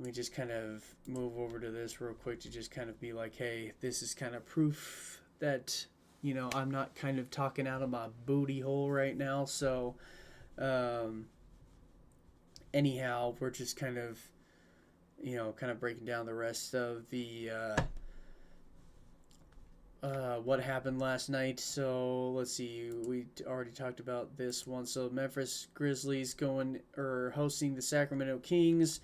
let me just kind of move over to this real quick to just kind of be like, hey, this is kind of proof that, I'm not kind of talking out of my booty hole right now. So, um, anyhow, we're just kind of, breaking down the rest of the what happened last night. So let's see, we already talked about this one. So Memphis Grizzlies hosting the Sacramento Kings.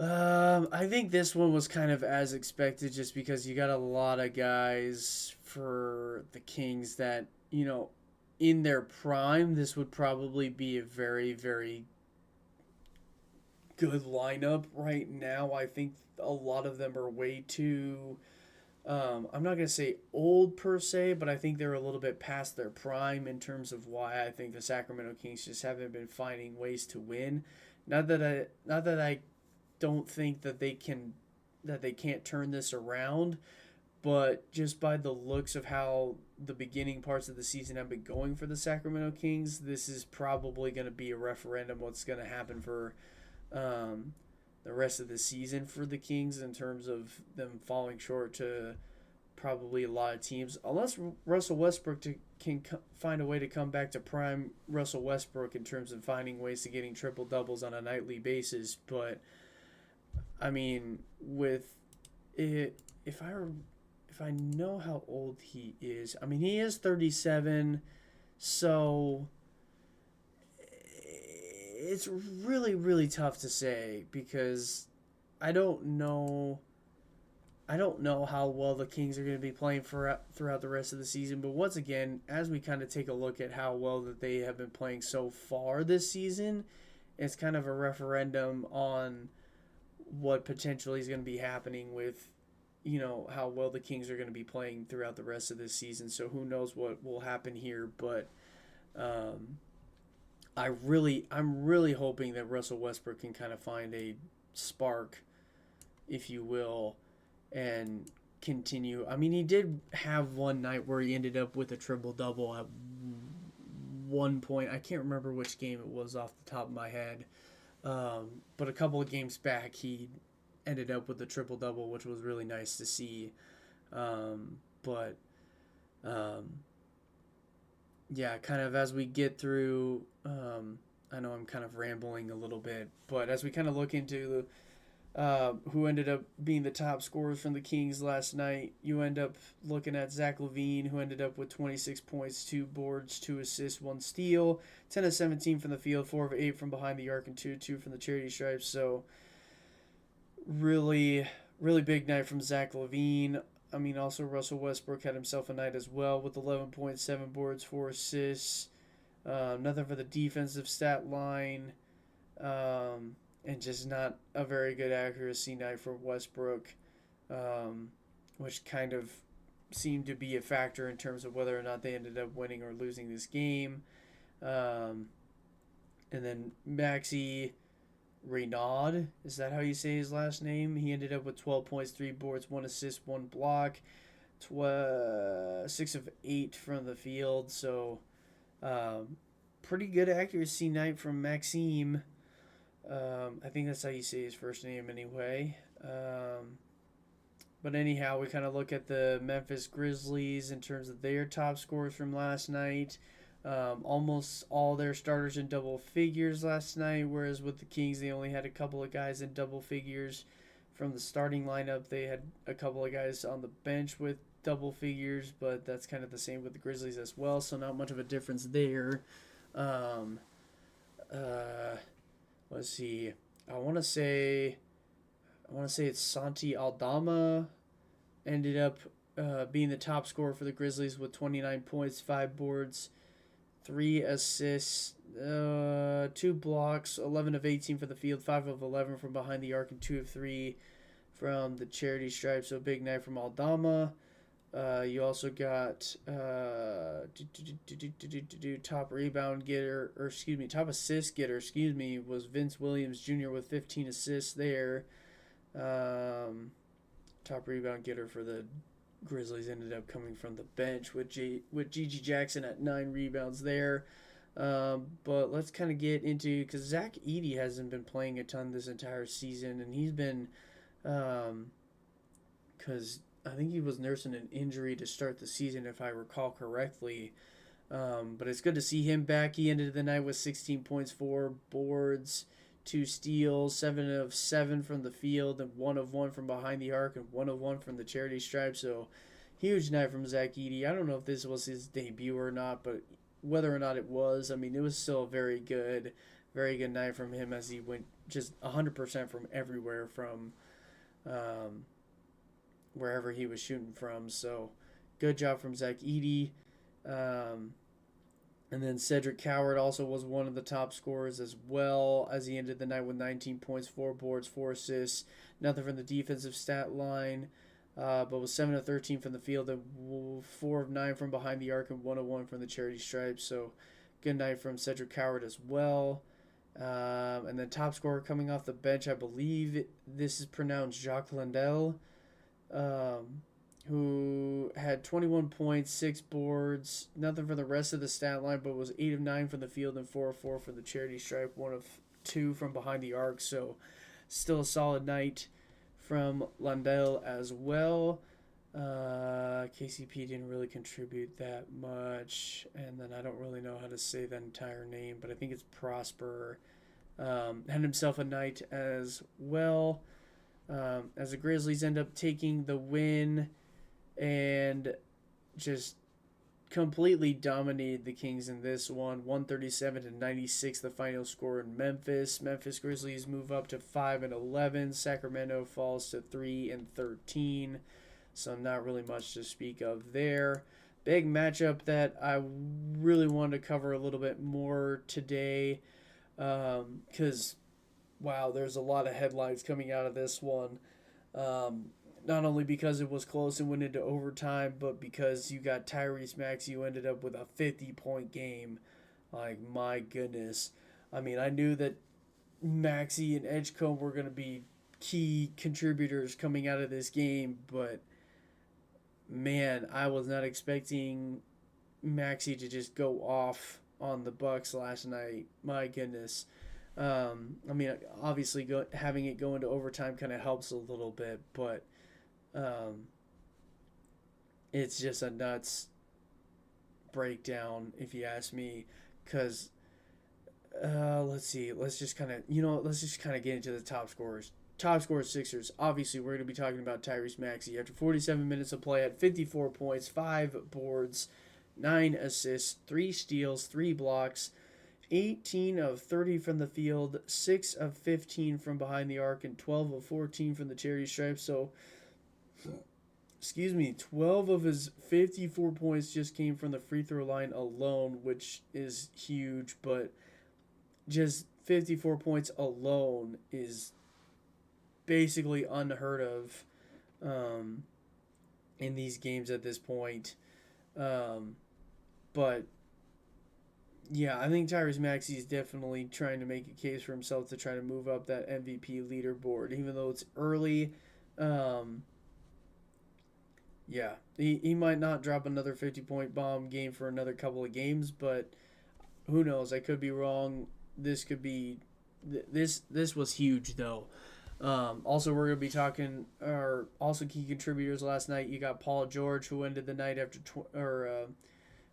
I think this one was kind of as expected, just because you got a lot of guys for the Kings that, in their prime, this would probably be a very, very good lineup right now. I think a lot of them are way too. I'm not going to say old per se, but I think they're a little bit past their prime in terms of why I think the Sacramento Kings just haven't been finding ways to win. Not that I don't think that they can't turn this around, but just by the looks of how the beginning parts of the season have been going for the Sacramento Kings, this is probably going to be a referendum what's going to happen for the rest of the season for the Kings in terms of them falling short to probably a lot of teams, unless Russell Westbrook can find a way to come back to prime Russell Westbrook in terms of finding ways to getting triple doubles on a nightly basis. But I mean, with it, if I know how old he is, I mean, he is 37, so it's really, really tough to say because I don't know. I don't know how well the Kings are going to be playing throughout the rest of the season. But once again, as we kind of take a look at how well that they have been playing so far this season, it's kind of a referendum on what potentially is going to be happening with, how well the Kings are going to be playing throughout the rest of this season. So who knows what will happen here, but I'm really hoping that Russell Westbrook can kind of find a spark, if you will, and continue. I mean, he did have one night where he ended up with a triple double at one point. I can't remember which game it was off the top of my head, but a couple of games back he ended up with a triple double, which was really nice to see. But yeah, kind of as we get through, I know I'm kind of rambling a little bit, but as we kind of look into who ended up being the top scorers from the Kings last night, you end up looking at Zach LaVine, who ended up with 26 points, 2 boards, 2 assists, 1 steal, 10 of 17 from the field, 4 of 8 from behind the arc, and 2 from the charity stripes. So really, really big night from Zach LaVine. I mean, also Russell Westbrook had himself a night as well with 11.7 boards, 4 assists. Nothing for the defensive stat line. And just not a very good accuracy night for Westbrook, which kind of seemed to be a factor in terms of whether or not they ended up winning or losing this game. And then Maxi Renaud, is that how you say his last name? He ended up with 12 points, 3 boards, 1 assist, 1 block, 6 of 8 from the field. So pretty good accuracy night from Maxime. I think that's how you say his first name anyway. But anyhow, we kind of look at the Memphis Grizzlies in terms of their top scores from last night. Almost all their starters in double figures last night, whereas with the Kings, they only had a couple of guys in double figures. From the starting lineup, they had a couple of guys on the bench with double figures, but that's kind of the same with the Grizzlies as well, so not much of a difference there. Let's see. I want to say it's Santi Aldama ended up being the top scorer for the Grizzlies with 29 points, 5 boards, 3 assists, 2 blocks, 11 of 18 for the field, 5 of 11 from behind the arc, and 2 of 3 from the charity stripe. So big night from Aldama. You also got top rebound getter, or excuse me, top assist getter, excuse me, was Vince Williams Jr. with 15 assists there. Top rebound getter for the Grizzlies ended up coming from the bench with Gigi Jackson at 9 rebounds there. But let's kind of get into because Zach Edey hasn't been playing a ton this entire season, and he's been because I think he was nursing an injury to start the season, if I recall correctly. But it's good to see him back. He ended the night with 16 points, 4 boards, 2 steals, 7 of 7 from the field, and 1 of 1 from behind the arc, and 1 of 1 from the charity stripe. So huge night from Zach Edey. I don't know if this was his debut or not, but whether or not it was, I mean, it was still a very good night from him as he went just 100% from everywhere from um, wherever he was shooting from. So good job from Zach Edey. Um, and then Cedric Coward also was one of the top scorers as well as he ended the night with 19 points, 4 boards, 4 assists. Nothing from the defensive stat line, but was 7 of 13 from the field and 4 of 9 from behind the arc and 1 of 1 from the charity stripe. So good night from Cedric Coward as well. And then top scorer coming off the bench, I believe this is pronounced Jacques Landel, um, who had 21 points, 6 boards, nothing for the rest of the stat line, but was 8 of 9 from the field and 4 of 4 from the charity stripe, 1 of 2 from behind the arc. So still a solid night from Landell as well. KCP didn't really contribute that much, and then I don't really know how to say that entire name, but I think it's Prosper. Had himself a night as well. As the Grizzlies end up taking the win and just completely dominated the Kings in this one, 137-96, the final score in Memphis. Memphis Grizzlies move up to 5-11. Sacramento falls to 3-13. So not really much to speak of there. Big matchup that I really wanted to cover a little bit more today, because wow, there's a lot of headlines coming out of this one. Not only because it was close and went into overtime, but because you got Tyrese Maxey, who ended up with a 50-point game. Like, my goodness. I mean, I knew that Maxey and Edgecombe were going to be key contributors coming out of this game, but man, I was not expecting Maxey to just go off on the Bucks last night. My goodness. I mean, obviously, having it go into overtime kind of helps a little bit, but um, it's just a nuts breakdown, if you ask me. Because let's see, let's just kind of get into the top scorers. Top scorers Sixers. Obviously, we're going to be talking about Tyrese Maxey. After 47 minutes of play, had 54 points, 5 boards, 9 assists, 3 steals, 3 blocks. 18 of 30 from the field, 6 of 15 from behind the arc, and 12 of 14 from the charity stripe. So, 12 of his 54 points just came from the free throw line alone, which is huge, but just 54 points alone is basically unheard of in these games at this point. But yeah, I think Tyrese Maxey is definitely trying to make a case for himself to try to move up that MVP leaderboard, even though it's early. Um, yeah, he might not drop another 50-point bomb game for another couple of games, but who knows? I could be wrong. This could be this was huge though. Also, we're gonna be talking or also key contributors last night. You got Paul George, who ended the night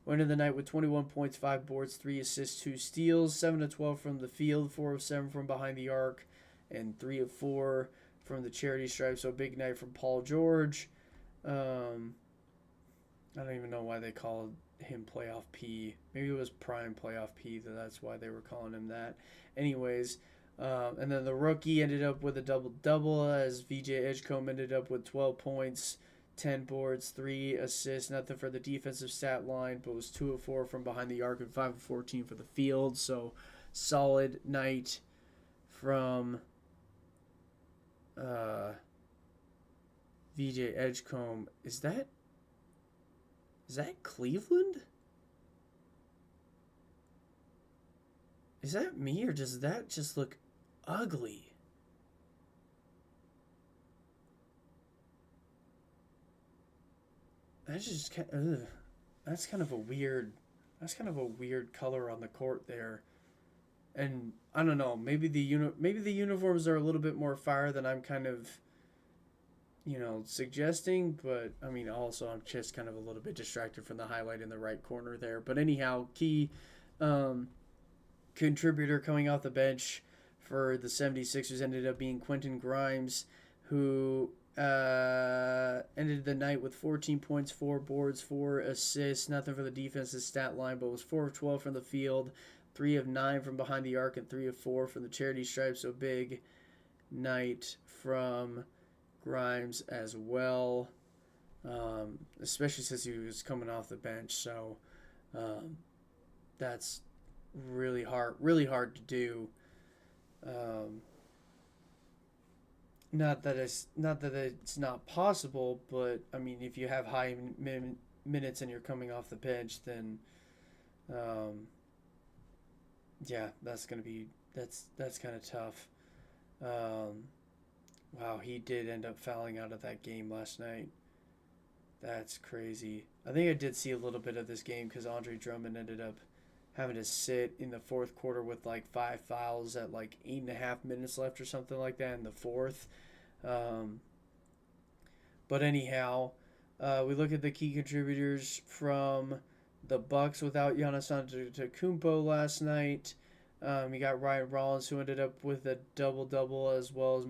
went in the night with 21 points, 5 boards, 3 assists, 2 steals, 7 of 12 from the field, 4 of 7 from behind the arc, and 3 of 4 from the charity stripe. So a big night from Paul George. I don't even know why they called him Playoff P. Maybe it was Prime Playoff P. That's why they were calling him that. Anyways, and then the rookie ended up with a double-double as VJ Edgecombe ended up with 12 points, 10 boards, 3 assists, nothing for the defensive stat line, but was 2 of 4 from behind the arc and 5 of 14 for the field. So solid night from VJ Edgecombe. Is that Cleveland? Is that me, or does that just look ugly? That's just kind of, that's kind of a weird That's kind of a weird color on the court there. And I don't know, maybe the uniforms are a little bit more fire than I'm kind of suggesting, but I mean, also I'm just kind of a little bit distracted from the highlight in the right corner there. But anyhow, key um, contributor coming off the bench for the 76ers ended up being Quentin Grimes, who ended the night with 14 points, 4 boards, 4 assists. Nothing for the defense's stat line, but was 4 of 12 from the field, 3 of 9 from behind the arc, and 3 of 4 from the charity stripe. So big night from Grimes as well, especially since he was coming off the bench. So um, that's really hard to do. Um, not that it's not possible, but I mean, if you have high minutes and you're coming off the bench, then um, yeah, that's kind of tough. Um, wow, he did end up fouling out of that game last night. That's crazy. I think I did see a little bit of this game because Andre Drummond ended up having to sit in the fourth quarter with like 5 fouls at like 8.5 minutes left or something like that in the fourth. Um, but anyhow, we look at the key contributors from the Bucks without Giannis Antetokounmpo last night. You got Ryan Rollins, who ended up with a double double, as well as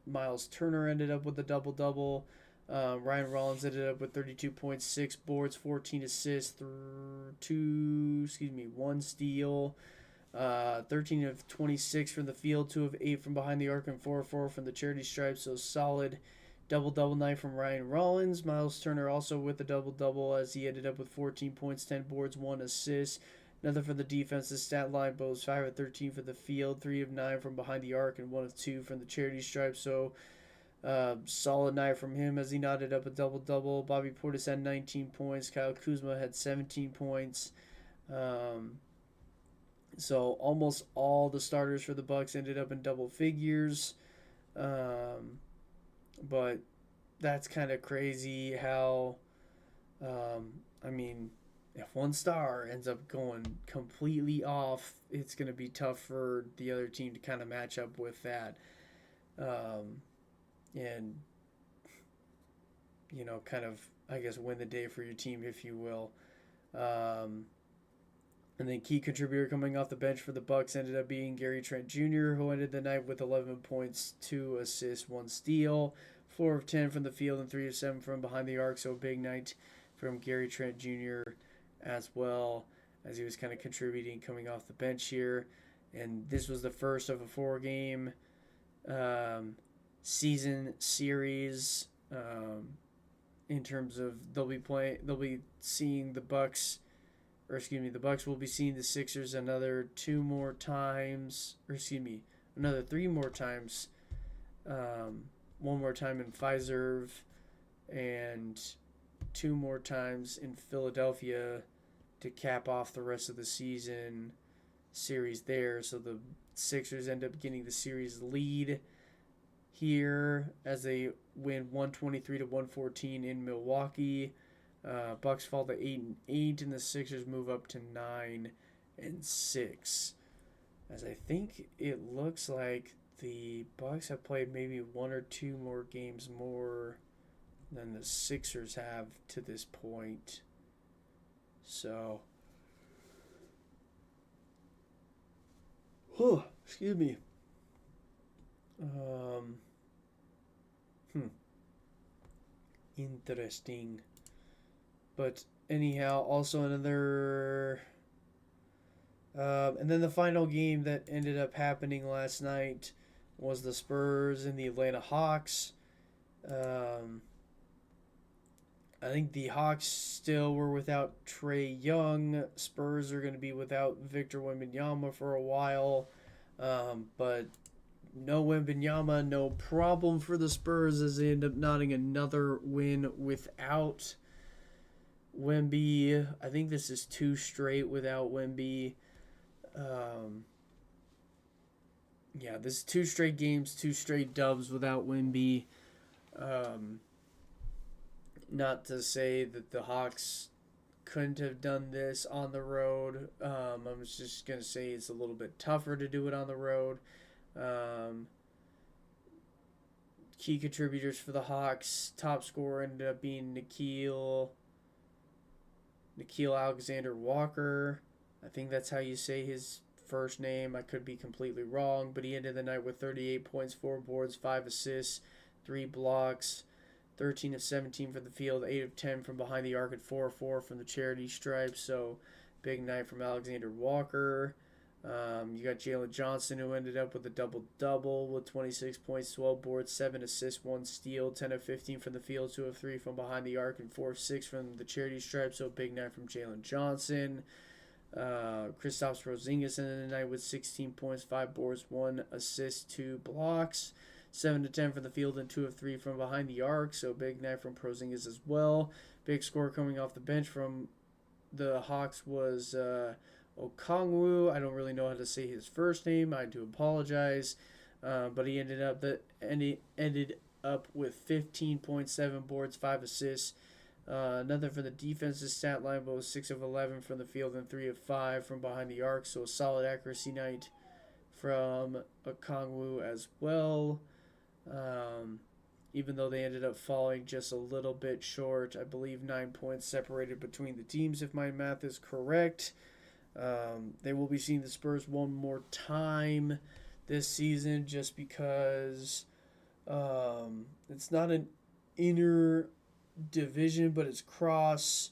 Miles Turner ended up with a double double. Ryan Rollins ended up with 32.6 boards, 14 assists, one steal, 13 of 26 from the field, 2 of 8 from behind the arc, and 4 of 4 from the charity stripe. So solid double double night from Ryan Rollins. Miles Turner also with a double double as he ended up with 14 points, 10 boards, 1 assist. Nothing from the defense's stat line, but was 5 of 13 for the field, 3 of 9 from behind the arc, and 1 of 2 from the charity stripe. So solid night from him as he knotted up a double double. Bobby Portis had 19 points. Kyle Kuzma had 17 points. Um, so almost all the starters for the Bucks ended up in double figures. Um, but that's kind of crazy how, I mean, if one star ends up going completely off, it's going to be tough for the other team to kind of match up with that. Um, and, kind of, I guess, win the day for your team, if you will. Um, and then key contributor coming off the bench for the Bucks ended up being Gary Trent Jr., who ended the night with 11 points, 2 assists, 1 steal, 4 of 10 from the field, and 3 of 7 from behind the arc. So a big night from Gary Trent Jr. as well, as he was kind of contributing coming off the bench here. And this was the first of a 4-game season series. In terms of they'll be seeing the Bucks, or excuse me, the Bucks will be seeing the Sixers another 2 more times, or excuse me, another 3 more times. 1 more time in Fiserv, and 2 more times in Philadelphia to cap off the rest of the season series there. So the Sixers end up getting the series lead here as they win 123 to 114 in Milwaukee. Bucks fall to 8-8, and the Sixers move up to 9-6. As I think it looks like the Bucks have played maybe 1 or 2 more games more than the Sixers have to this point. So, excuse me. Interesting. But anyhow, also another. And then the final game that ended up happening last night was the Spurs and the Atlanta Hawks. I think the Hawks still were without Trae Young. Spurs are going to be without Victor Wembanyama for a while. But no Wembanyama, no problem for the Spurs as they end up knotting another win without Wemby. I think this is 2 straight without Wemby. Yeah, this is 2 straight games, 2 straight dubs without Wemby. Not to say that the Hawks couldn't have done this on the road. I was just going to say it's a little bit tougher to do it on the road. Um, Key contributors for the Hawks. Top scorer ended up being Nikhil Alexander Walker. I think that's how you say his first name. I could be completely wrong, but he ended the night with 38 points, 4 boards, 5 assists, 3 blocks, 13 of 17 from the field, 8 of 10 from behind the arc, and 4 of 4 from the charity stripe. So big night from Alexander Walker. You got Jalen Johnson, who ended up with a double-double with 26 points, 12 boards, 7 assists, 1 steal, 10 of 15 from the field, 2 of 3 from behind the arc, and 4 of 6 from the charity stripe. So big night from Jalen Johnson. Kristaps Porzingis ended the night with 16 points, 5 boards, 1 assist, 2 blocks, 7 to 10 from the field, and 2 of 3 from behind the arc. So big night from Porzingis as well. Big score coming off the bench from the Hawks was Okongwu. I don't really know how to say his first name. I do apologize, but he ended up with 15.7 boards, 5 assists. Nothing for the defense's stat line, but was 6 of 11 from the field and 3 of 5 from behind the arc. So a solid accuracy night from Okongwu as well. Even though they ended up falling just a little bit short, I believe 9 points separated between the teams, if my math is correct. They will be seeing the Spurs one more time this season just because it's not an inner division, but it's cross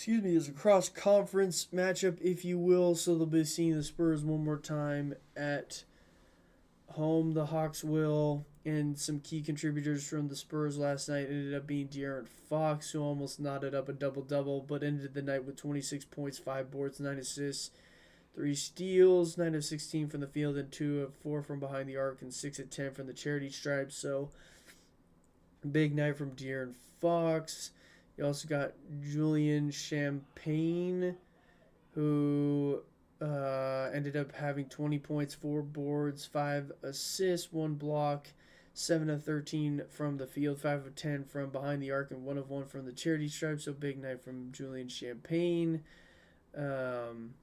it's a cross conference matchup, if you will. So they'll be seeing the Spurs one more time at home. The Hawks will, and some key contributors from the Spurs last night ended up being De'Aaron Fox, who almost knotted up a double-double, but ended the night with 26 points, 5 boards, 9 assists, 3 steals, 9 of 16 from the field, and 2 of 4 from behind the arc, and 6 of 10 from the charity stripe. So big night from De'Aaron Fox. You also got Julian Champagne, who ended up having 20 points, 4 boards, 5 assists, 1 block, 7 of 13 from the field, 5 of 10 from behind the arc, and 1 of 1 from the charity stripe. So big night from Julian Champagne. And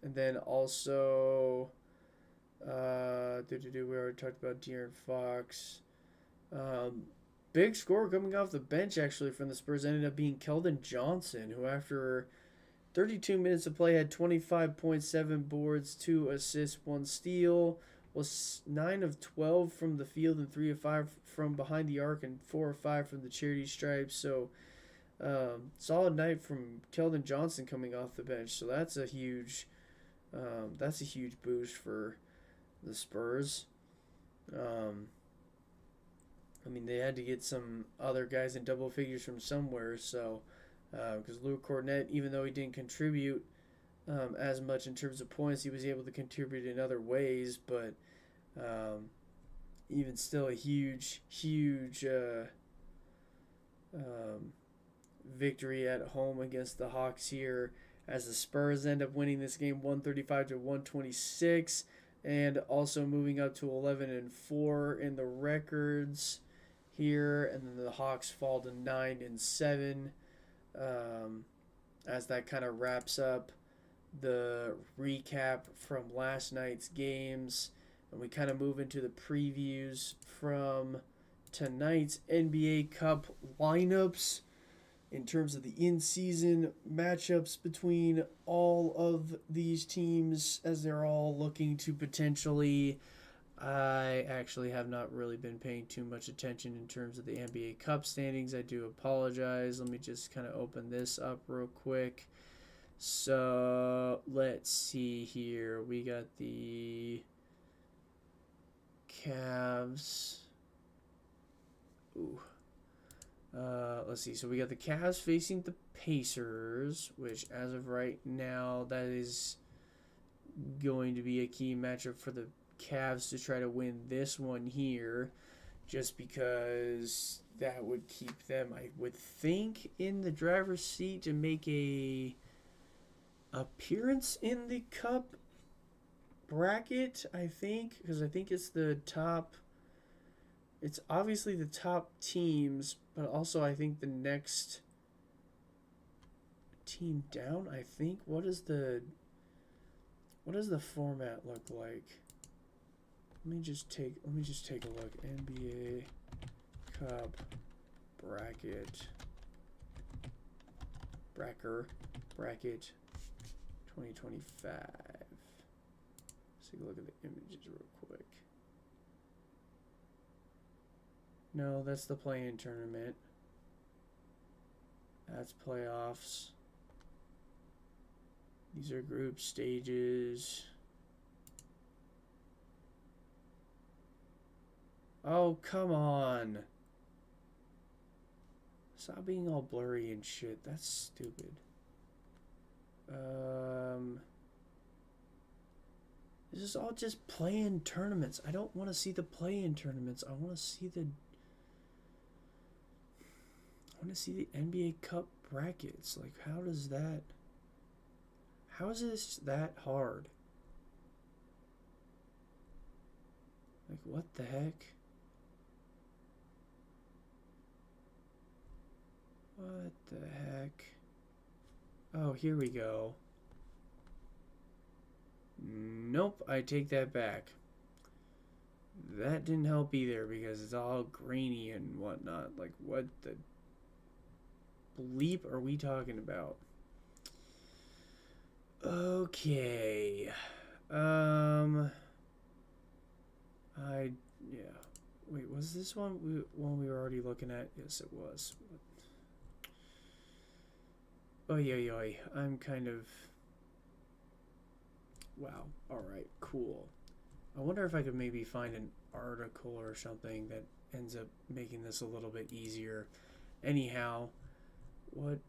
then also, we already talked about De'Aaron Fox. Big score coming off the bench, actually, from the Spurs ended up being Keldon Johnson, who after 32 minutes of play had 25.7 boards, 2 assists, 1 steal, was 9 of 12 from the field and 3 of 5 from behind the arc and 4 of 5 from the charity stripe. So solid night from Keldon Johnson coming off the bench. So that's a huge boost for the Spurs. They had to get some other guys in double figures from somewhere. So, because Luke Cornett, even though he didn't contribute as much in terms of points, he was able to contribute in other ways. But even still, a huge victory at home against the Hawks here, as the Spurs end up winning this game 135 to 126, and also moving up to 11-4 in the records here, and then the Hawks fall to 9-7, as that kind of wraps up the recap from last night's games, and we kind of move into the previews from tonight's NBA Cup lineups in terms of the in-season matchups between all of these teams, as they're all looking to potentially... I actually have not really been paying too much attention in terms of the NBA Cup standings. I do apologize. Let me just kind of open this up real quick. So let's see here. We got the Cavs. Let's see. So we got the Cavs facing the Pacers, which as of right now, that is going to be a key matchup for the Cavs to try to win this one here, just because that would keep them, I would think, in the driver's seat to make a appearance in the Cup bracket, I think, because I think it's the top it's obviously the top teams, but also I think the next team down. I think what does the format look like? Let me just take a look. NBA Cup bracket 2025. Let's take a look at the images real quick. No, that's the play-in tournament. That's playoffs. These are group stages. Oh, come on. Stop being all blurry and shit. That's stupid. This is all just play-in tournaments. I don't want to see the play-in tournaments. I want to see the NBA Cup brackets. Like, how is this that hard? Like, what the heck? What the heck? Oh, here we go. Nope, I take that back. That didn't help either because it's all grainy and whatnot. Like, what the bleep are we talking about? Okay. Yeah. Wait, was this one we were already looking at? Yes, it was. Oy. I'm kind of... Wow. Alright, cool. I wonder if I could maybe find an article or something that ends up making this a little bit easier. Anyhow, what...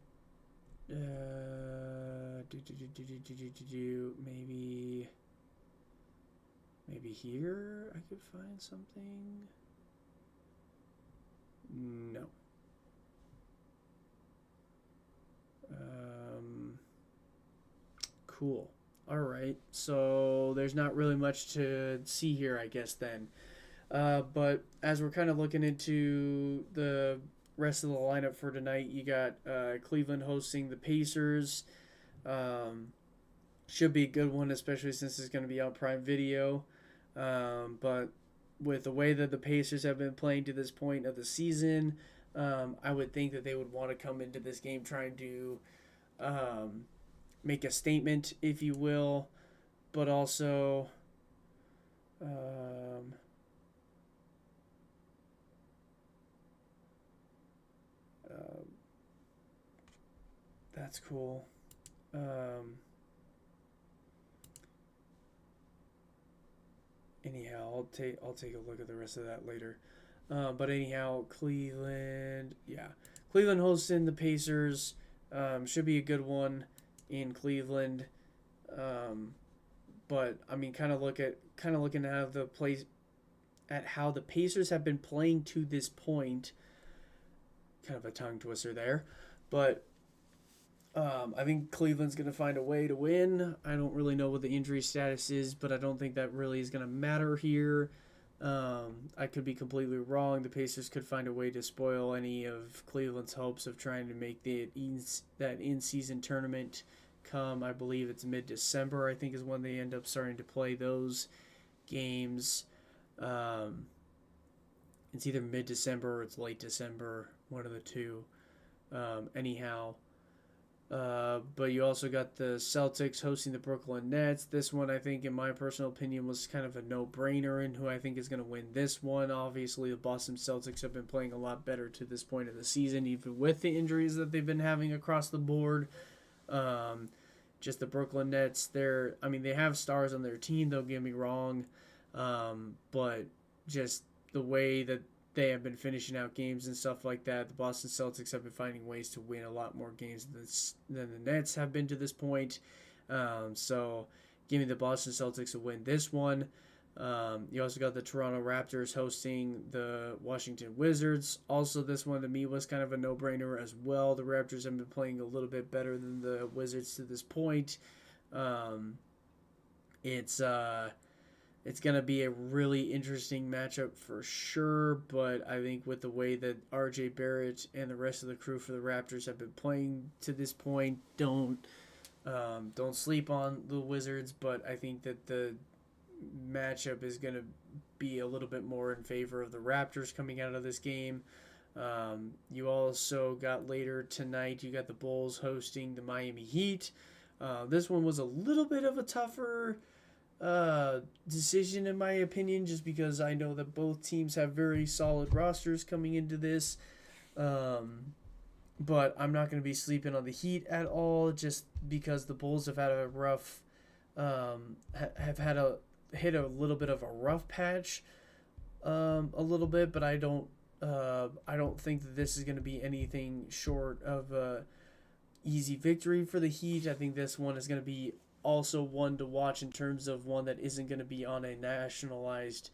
Maybe here I could find something? No. Cool. Alright, so there's not really much to see here, I guess, then. But as we're kind of looking into the rest of the lineup for tonight, you got Cleveland hosting the Pacers. Should be a good one, especially since it's going to be on Prime Video. But with the way that the Pacers have been playing to this point of the season, I would think that they would want to come into this game trying to make a statement, if you will, but also that's cool. Anyhow, I'll take a look at the rest of that later. But anyhow, Cleveland hosting the Pacers. Should be a good one in Cleveland. But I mean, kind of looking at how the Pacers have been playing to this point. Kind of a tongue twister there, but I think Cleveland's going to find a way to win. I don't really know what the injury status is, but I don't think that really is going to matter here. I could be completely wrong. The Pacers could find a way to spoil any of Cleveland's hopes of trying to make that in-season tournament come. I believe it's mid-December, I think, is when they end up starting to play those games. It's either mid-December or it's late December, one of the two. Anyhow, but you also got the Celtics hosting the Brooklyn Nets. This one, I think, in my personal opinion, was kind of a no-brainer in who I think is going to win this one. Obviously, the Boston Celtics have been playing a lot better to this point of the season, even with the injuries that they've been having across the board. Just the Brooklyn Nets, they have stars on their team, don't get me wrong, but just the way that they have been finishing out games and stuff like that. The Boston Celtics have been finding ways to win a lot more games than the Nets have been to this point. So give me the Boston Celtics to win this one. You also got the Toronto Raptors hosting the Washington Wizards. Also, this one to me was kind of a no-brainer as well. The Raptors have been playing a little bit better than the Wizards to this point. It's It's going to be a really interesting matchup for sure, but I think with the way that RJ Barrett and the rest of the crew for the Raptors have been playing to this point, don't sleep on the Wizards, but I think that the matchup is going to be a little bit more in favor of the Raptors coming out of this game. You also got later tonight, you got the Bulls hosting the Miami Heat. This one was a little bit of a tougher decision, in my opinion, just because I know that both teams have very solid rosters coming into this. But I'm not going to be sleeping on the Heat at all, just because the Bulls have had a rough, have had a hit a little bit of a rough patch, a little bit. But I don't think that this is going to be anything short of a easy victory for the Heat. I think this one is going to be also one to watch in terms of one that isn't going to be on a nationalized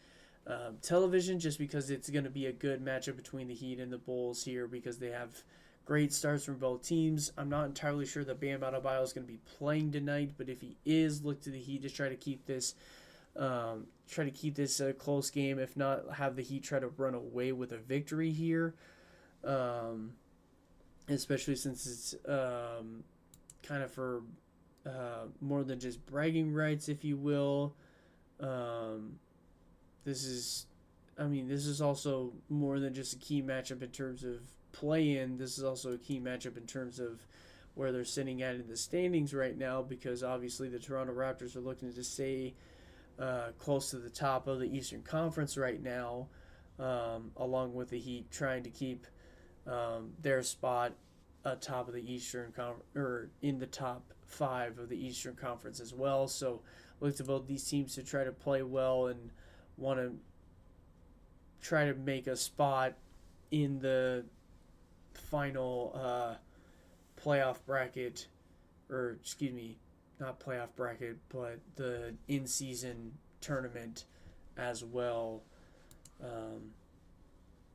television, just because it's going to be a good matchup between the Heat and the Bulls here, because they have great starts from both teams. I'm not entirely sure that Bam Adebayo is going to be playing tonight, but if he is, look to the Heat to try to keep this a close game. If not, have the Heat try to run away with a victory here, especially since it's kind of for more than just bragging rights, if you will. This is also more than just a key matchup in terms of play-in. This is also a key matchup in terms of where they're sitting at in the standings right now, because obviously the Toronto Raptors are looking to stay close to the top of the Eastern Conference right now, along with the Heat trying to keep their spot atop of the Eastern or in the top 5 of the Eastern Conference as well. So look to both these teams to try to play well and want to try to make a spot in the final playoff bracket, or excuse me, not playoff bracket, but the in-season tournament as well.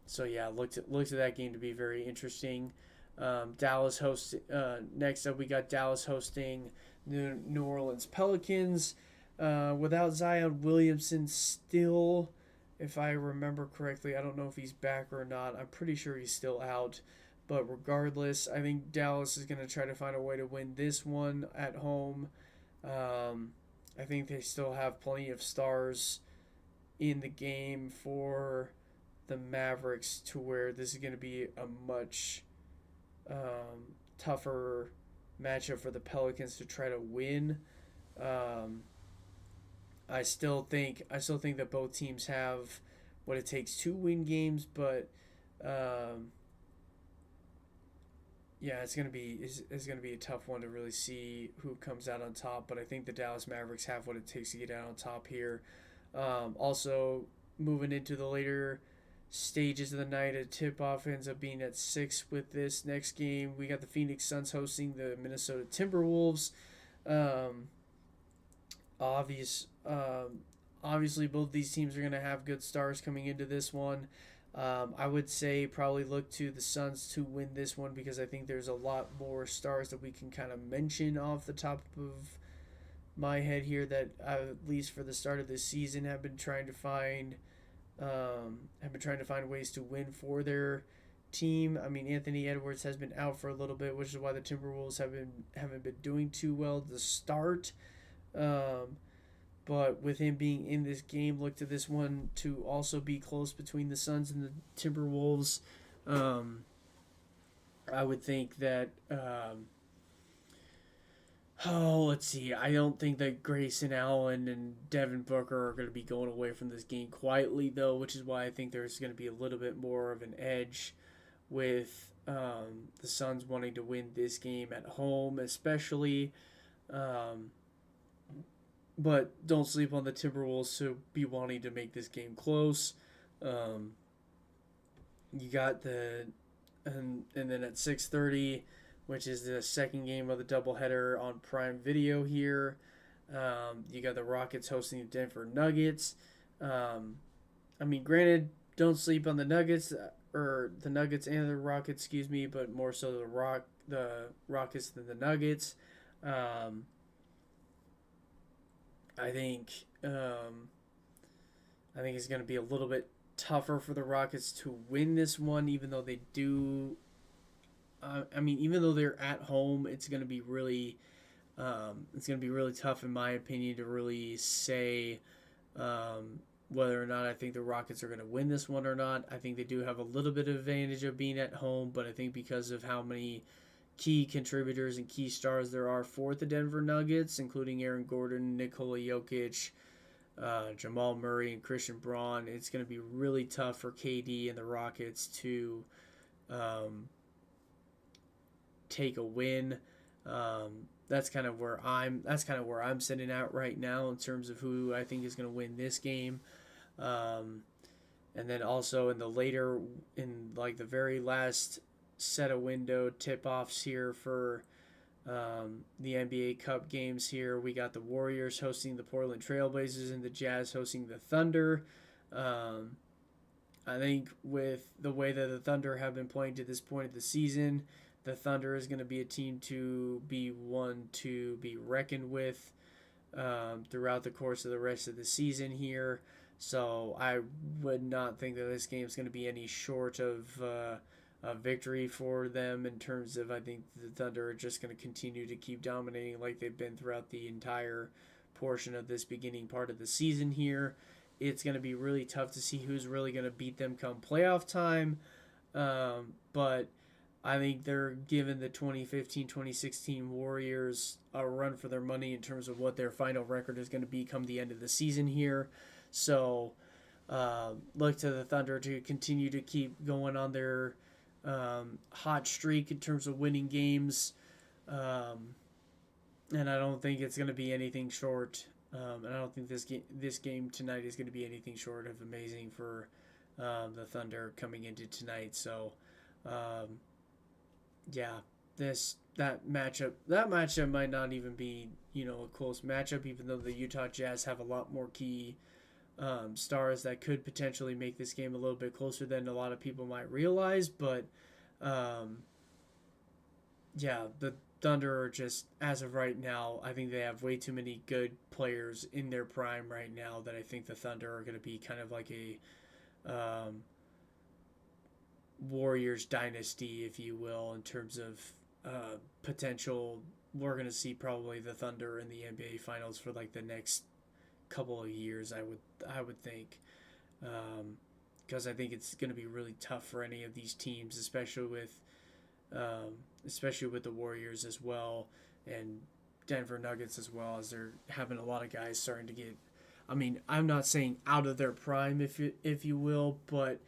So yeah, look to that game to be very interesting. Dallas host. Next up, we got Dallas hosting the New Orleans Pelicans. Without Zion Williamson still, if I remember correctly, I don't know if he's back or not. I'm pretty sure he's still out. But regardless, I think Dallas is going to try to find a way to win this one at home. I think they still have plenty of stars in the game for the Mavericks, to where this is going to be a much tougher matchup for the Pelicans to try to win. I still think that both teams have what it takes to win games, but yeah, it's gonna be a tough one to really see who comes out on top. But I think the Dallas Mavericks have what it takes to get out on top here. Also, moving into the later stages of the night, a tip-off ends up being at 6 with this next game. We got the Phoenix Suns hosting the Minnesota Timberwolves. Obviously, both these teams are going to have good stars coming into this one. I would say probably look to the Suns to win this one, because I think there's a lot more stars that we can kind of mention off the top of my head here that, at least for the start of this season, have been trying to find ways to win for their team. I mean, Anthony Edwards has been out for a little bit, which is why the Timberwolves haven't been doing too well to start. But with him being in this game, look to this one to also be close between the Suns and the Timberwolves. I would think that. Let's see. I don't think that Grayson Allen and Devin Booker are going to be going away from this game quietly, though, which is why I think there's going to be a little bit more of an edge with the Suns wanting to win this game at home, especially. But don't sleep on the Timberwolves to be wanting to make this game close. You got and then at 6:30, which is the second game of the doubleheader on Prime Video here, you got the Rockets hosting the Denver Nuggets. Granted, don't sleep on the Nuggets, or the Nuggets and the Rockets, excuse me, but more so the Rockets than the Nuggets. I think I think it's going to be a little bit tougher for the Rockets to win this one, even though they do. I mean, even though they're at home, it's going to be really, tough, in my opinion, to really say whether or not I think the Rockets are going to win this one or not. I think they do have a little bit of advantage of being at home, but I think because of how many key contributors and key stars there are for the Denver Nuggets, including Aaron Gordon, Nikola Jokic, Jamal Murray, and Christian Braun, it's going to be really tough for KD and the Rockets to um, take a win. That's kind of where I'm sitting at right now in terms of who I think is going to win this game. Um, and then also in like the very last set of window tip offs here for the NBA Cup games here, we got the Warriors hosting the Portland Trailblazers and the Jazz hosting the Thunder. Um, I think with the way that the Thunder have been playing to this point of the season, the Thunder is going to be a team to be one to be reckoned with throughout the course of the rest of the season here. So I would not think that this game is going to be any short of a victory for them in terms of, I think the Thunder are just going to continue to keep dominating like they've been throughout the entire portion of this beginning part of the season here. It's going to be really tough to see who's really going to beat them come playoff time. But I think they're giving the 2015-2016 Warriors a run for their money in terms of what their final record is going to be come the end of the season here. So look to the Thunder to continue to keep going on their hot streak in terms of winning games. And I don't think it's going to be anything short. And I don't think this game tonight is going to be anything short of amazing for the Thunder coming into tonight. So, yeah, that matchup might not even be a close matchup, even though the Utah Jazz have a lot more key stars that could potentially make this game a little bit closer than a lot of people might realize. But yeah, the Thunder are just, as of right now, I think they have way too many good players in their prime right now that I think the Thunder are going to be kind of like a Warriors dynasty, if you will, in terms of potential. We're going to see probably the Thunder in the NBA Finals for like the next couple of years, I would think, because I think it's going to be really tough for any of these teams, especially with the Warriors as well, and Denver Nuggets as well, as they're having a lot of guys starting to get. I mean, I'm not saying out of their prime, if you will, but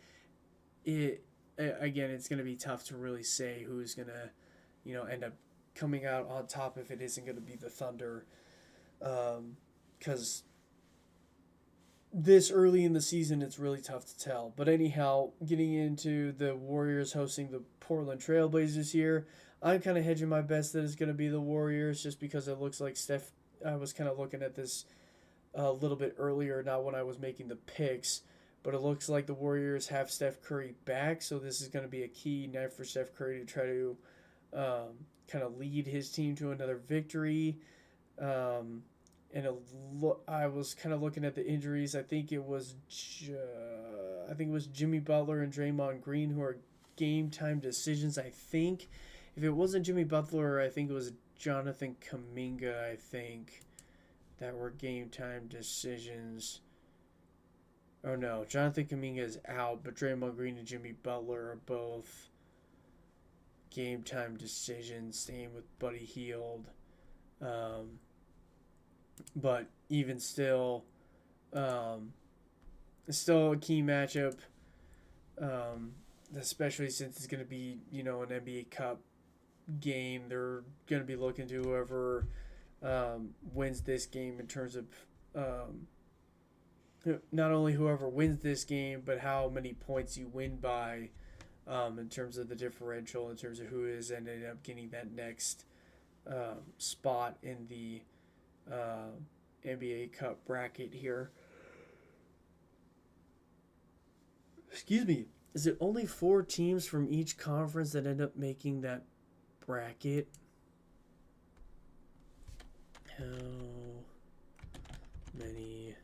it's going to be tough to really say who's going to, end up coming out on top if it isn't going to be the Thunder, because this early in the season, it's really tough to tell. But anyhow, getting into the Warriors hosting the Portland Trailblazers here, I'm kind of hedging my bets that it's going to be the Warriors just because it looks like Steph. I was kind of looking at this a little bit earlier, not when I was making the picks, but it looks like the Warriors have Steph Curry back, so this is going to be a key night for Steph Curry to try to kind of lead his team to another victory. And I was kind of looking at the injuries. I think it was Jimmy Butler and Draymond Green who are game time decisions. I think if it wasn't Jimmy Butler, I think it was Jonathan Kuminga. I think that were game time decisions. Oh no, Jonathan Kuminga is out, but Draymond Green and Jimmy Butler are both game time decisions. Same with Buddy Hield. But even still, it's still a key matchup, especially since it's going to be, an NBA Cup game. They're going to be looking to whoever wins this game in terms of not only whoever wins this game, but how many points you win by in terms of the differential, in terms of who is ended up getting that next spot in the NBA Cup bracket here. Excuse me. Is it only 4 teams from each conference that end up making that bracket? How many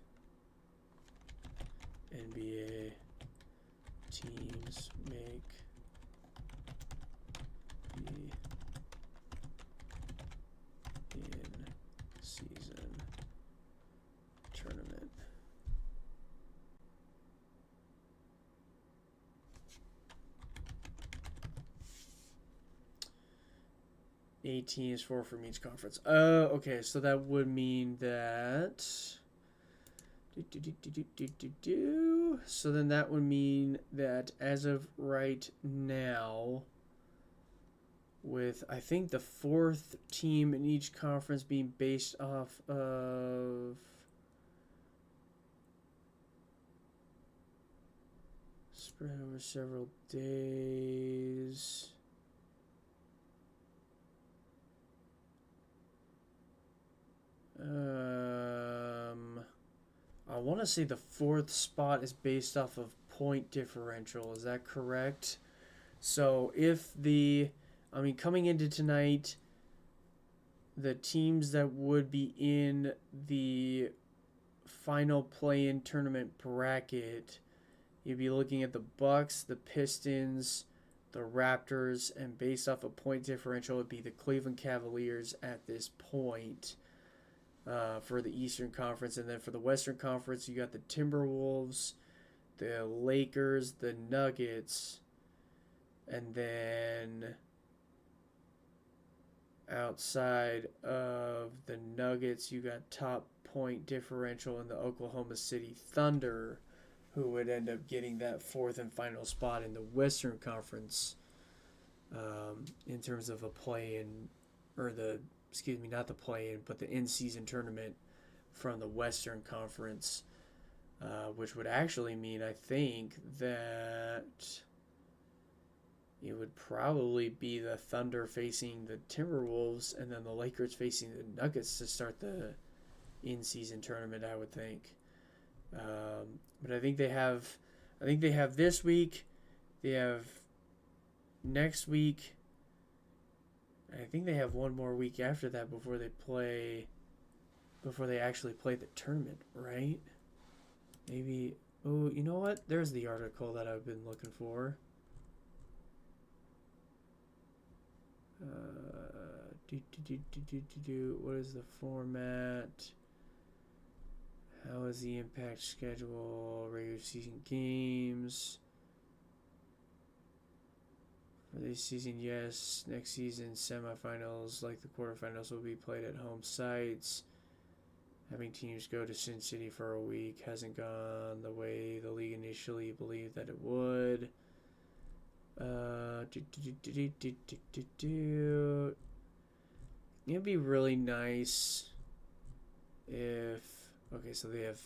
8 teams, 4 from each conference. Okay, so that would mean that. So then that would mean that as of right now, with I think the 4th team in each conference being based off of spread over several days. I want to say the 4th spot is based off of point differential. Is that correct? So if coming into tonight, the teams that would be in the final play-in tournament bracket, you'd be looking at the Bucks, the Pistons, the Raptors, and based off a point differential, it would be the Cleveland Cavaliers at this point. For the Eastern Conference, and then for the Western Conference, you got the Timberwolves, the Lakers, the Nuggets, and then outside of the Nuggets, you got top point differential in the Oklahoma City Thunder, who would end up getting that 4th and final spot in the Western Conference in terms of a play-in, or not the play-in, but the in-season tournament from the Western Conference, which would actually mean, I think, that it would probably be the Thunder facing the Timberwolves and then the Lakers facing the Nuggets to start the in-season tournament, I would think. But I think they have this week, they have next week, I think they have one more week after that before they actually play the tournament, right? Maybe. Oh, you know what? There's the article that I've been looking for. What is the format? How is the impact schedule? Regular season games. For this season, yes. Next season, semifinals, like the quarterfinals, will be played at home sites. Having teams go to Sin City for a week hasn't gone the way the league initially believed that it would. It'd be really nice if... Okay, so they have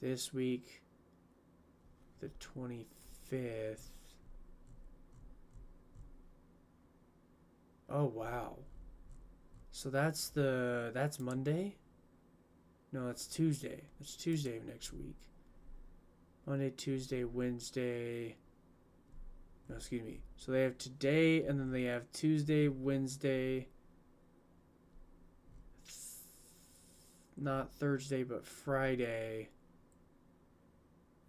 this week, the 25th. Oh, wow. So that's Monday? No, that's Tuesday. It's Tuesday of next week. Monday, Tuesday, Wednesday. No, excuse me. So they have today, and then they have Tuesday, Wednesday. Not Thursday, but Friday.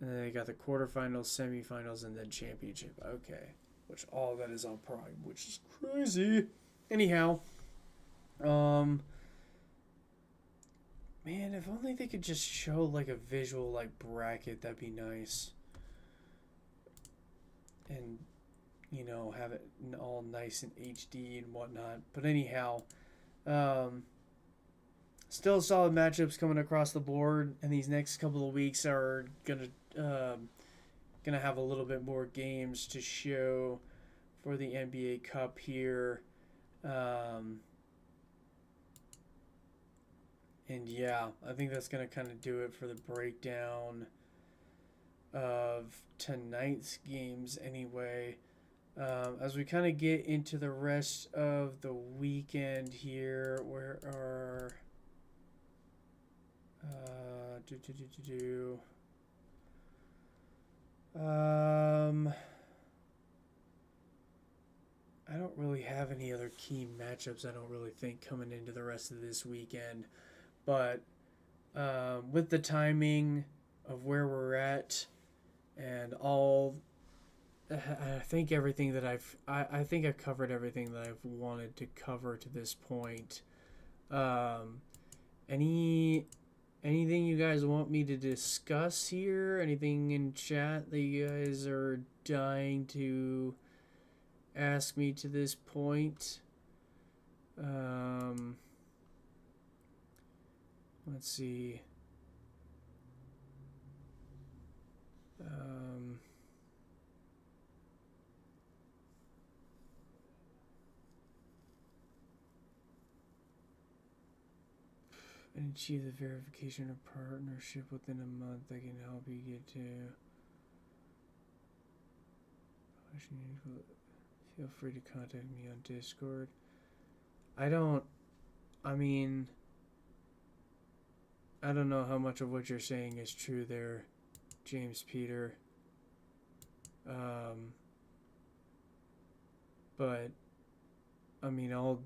And then they got the quarterfinals, semifinals, and then championship. Okay. Which all that is on Prime, which is crazy. Anyhow, man, if only they could just show like a visual like bracket, that'd be nice. And have it all nice and HD and whatnot. But anyhow, still solid matchups coming across the board, and these next couple of weeks are gonna have a little bit more games to show for the NBA Cup here. And yeah, I think that's going to kind of do it for the breakdown of tonight's games anyway. As we kind of get into the rest of the weekend here, where are... I don't really have any other key matchups, I don't really think, coming into the rest of this weekend. But with the timing of where we're at and all, I think everything that I think I've covered everything that I've wanted to cover to this point. Anything you guys want me to discuss here? Anything in chat that you guys are dying to ask me to this point? Um, let's see. Um, and achieve the verification of partnership within a month. I can help you get to. Feel free to contact me on Discord. I don't. I mean, I don't know how much of what you're saying is true there, James Peter. Um, but I mean, I'll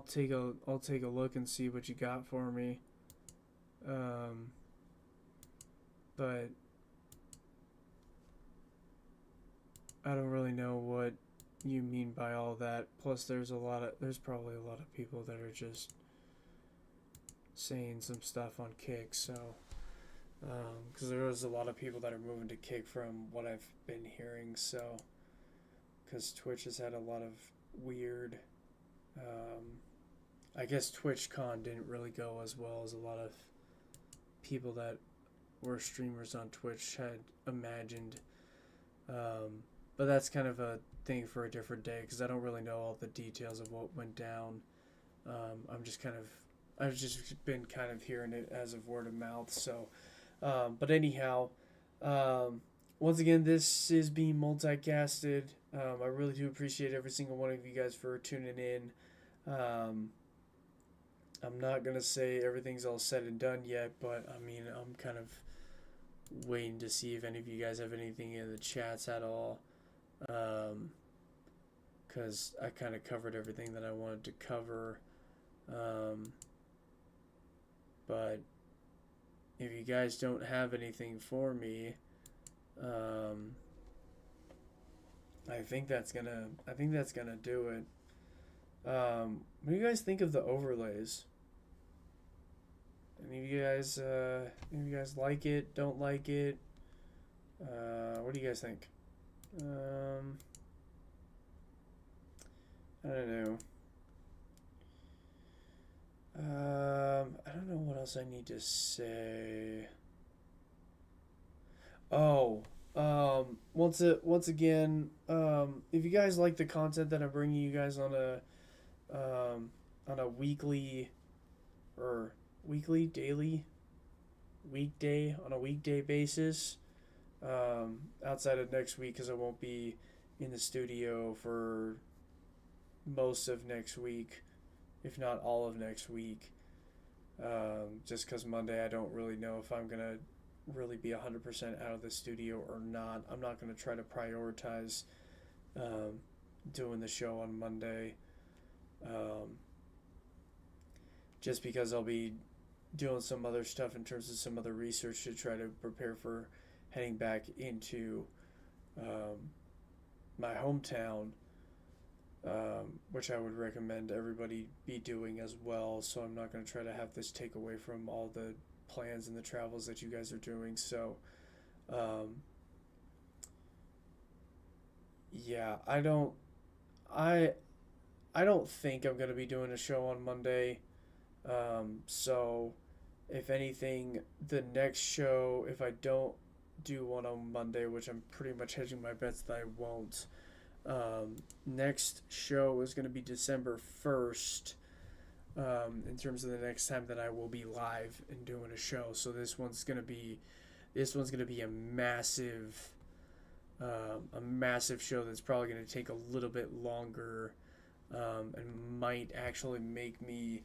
take a look and see what you got for me. Um, but I don't really know what you mean by all that. Plus, there's probably a lot of people that are just saying some stuff on Kick. So, because there was a lot of people that are moving to Kick from what I've been hearing. So, because Twitch has had a lot of weird. I guess TwitchCon didn't really go as well as a lot of people that were streamers on Twitch had imagined. But that's kind of a thing for a different day because I don't really know all the details of what went down. I've just been kind of hearing it as of word of mouth. So, but anyhow, um, once again, this is being multicasted. I really do appreciate every single one of you guys for tuning in. I'm not gonna say everything's all said and done yet, but I mean, I'm kind of waiting to see if any of you guys have anything in the chats at all. Because I kind of covered everything that I wanted to cover. Um, but if you guys don't have anything for me, um, I think that's gonna do it. What do you guys think of the overlays? Any of you guys like it? Don't like it? What do you guys think? I don't know. I don't know what else I need to say. Oh, once again, if you guys like the content that I'm bringing you guys on a weekly or daily, weekday on a weekday basis, outside of next week because I won't be in the studio for most of next week, if not all of next week. Just because Monday I don't really know if I'm gonna really be 100% out of the studio or not. I'm not gonna try to prioritize doing the show on Monday, um, just because I'll be doing some other stuff in terms of some other research to try to prepare for heading back into my hometown, which I would recommend everybody be doing as well. So I'm not going to try to have this take away from all the plans and the travels that you guys are doing. So, yeah, I, I don't think I'm going to be doing a show on Monday. So if anything, the next show, if I don't do one on Monday, which I'm pretty much hedging my bets that I won't, next show is going to be December 1st, in terms of the next time that I will be live and doing a show. So this one's going to be a massive show that's probably going to take a little bit longer, and might actually make me,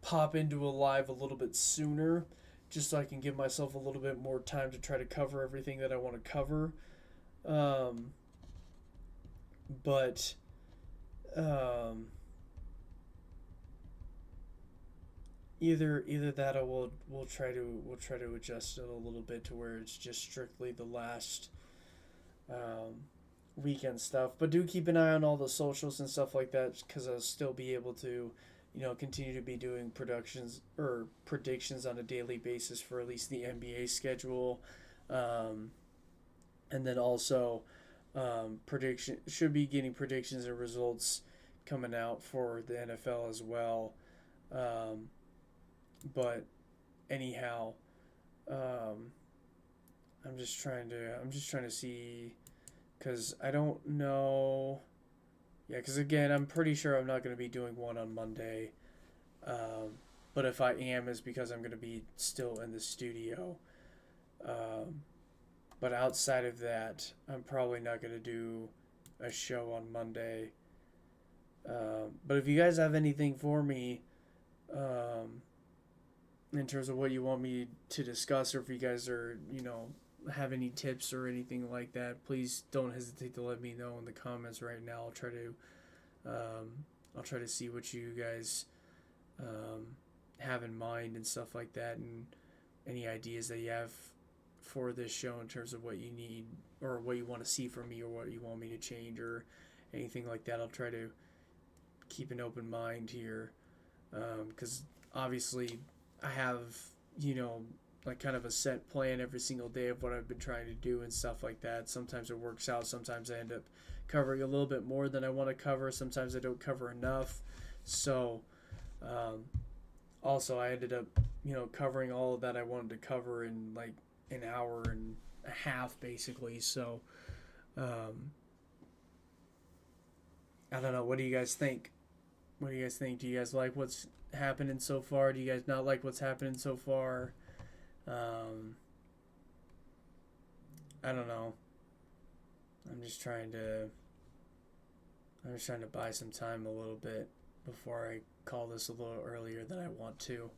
pop into a live a little bit sooner, just so I can give myself a little bit more time to try to cover everything that I want to cover. Um, but um, either that or we'll try to adjust it a little bit to where it's just strictly the last um, weekend stuff. But do keep an eye on all the socials and stuff like that because I'll still be able to, continue to be doing productions or predictions on a daily basis for at least the NBA schedule. And then also, prediction should be getting predictions and results coming out for the NFL as well. Um, but anyhow, um, I'm just trying to see because I don't know. Yeah, because again, I'm pretty sure I'm not going to be doing one on Monday. Um, but if I am, it's because I'm going to be still in the studio. Um, but outside of that, I'm probably not going to do a show on Monday. But if you guys have anything for me, um, in terms of what you want me to discuss, or if you guys are, have any tips or anything like that, please don't hesitate to let me know in the comments right now. I'll try to see what you guys um, have in mind and stuff like that, and any ideas that you have for this show in terms of what you need or what you want to see from me or what you want me to change or anything like that. I'll try to keep an open mind here because obviously I have, you know, like kind of a set plan every single day of what I've been trying to do and stuff like that. Sometimes it works out. Sometimes I end up covering a little bit more than I want to cover. Sometimes I don't cover enough. So, um, also I ended up, covering all of that I wanted to cover in like an hour and a half basically. So, um, I don't know. What do you guys think? What do you guys think? Do you guys like what's happening so far? Do you guys not like what's happening so far? Um, I don't know. I'm just trying to I'm just trying to buy some time a little bit before I call this a little earlier than I want to.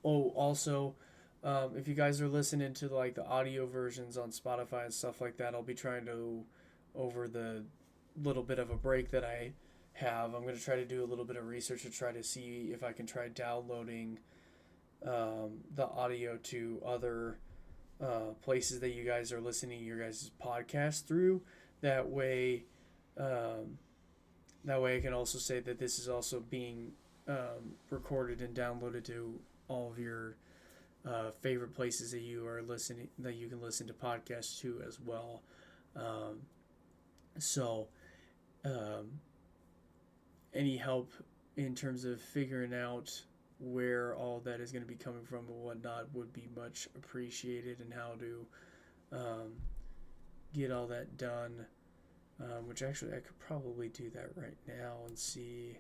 Also, if you guys are listening to like the audio versions on Spotify and stuff like that, I'll be trying to over the little bit of a break that I have. I'm going to try to do a little bit of research to try to see if I can try downloading the audio to other places that you guys are listening to your guys' podcast through. That way, um, that way I can also say that this is also being recorded and downloaded to all of your favorite places that you are listening that you can listen to podcasts to as well. Um, so, um, any help in terms of figuring out where all that is going to be coming from and whatnot would be much appreciated, and how to um, get all that done. Which actually I could probably do that right now and see.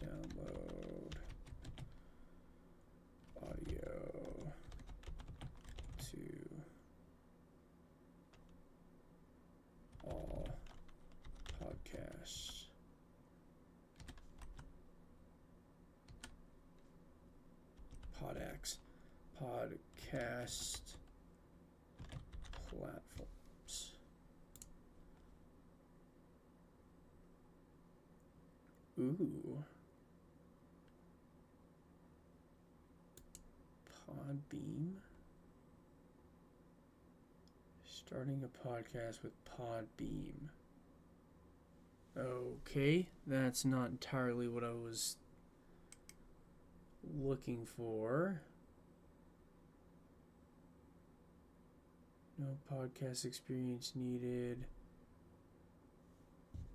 Download audio to all podcasts. Podcast platforms. Ooh. Podbeam. Starting a podcast with Podbeam. Okay, that's not entirely what I was looking for. No podcast experience needed.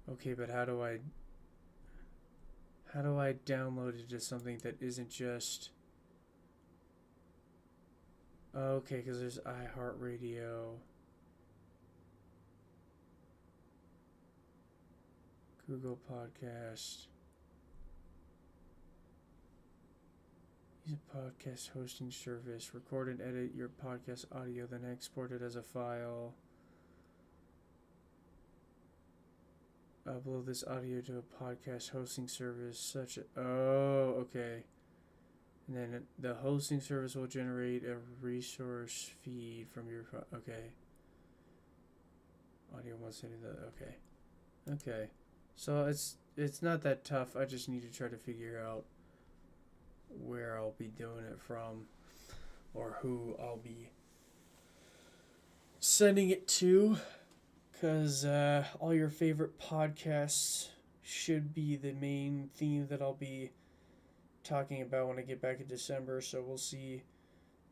Okay, but how do I download it to something that isn't just okay, because there's iHeartRadio, Google Podcast. Use a podcast hosting service. Record and edit your podcast audio, then export it as a file. Upload this audio to a podcast hosting service such as... Oh, okay. And then the hosting service will generate a resource feed from your... Okay. Audio once into the... Okay. Okay. So it's not that tough. I just need to try to figure out where I'll be doing it from or who I'll be sending it to, because all your favorite podcasts should be the main theme that I'll be talking about when I get back in December. So we'll see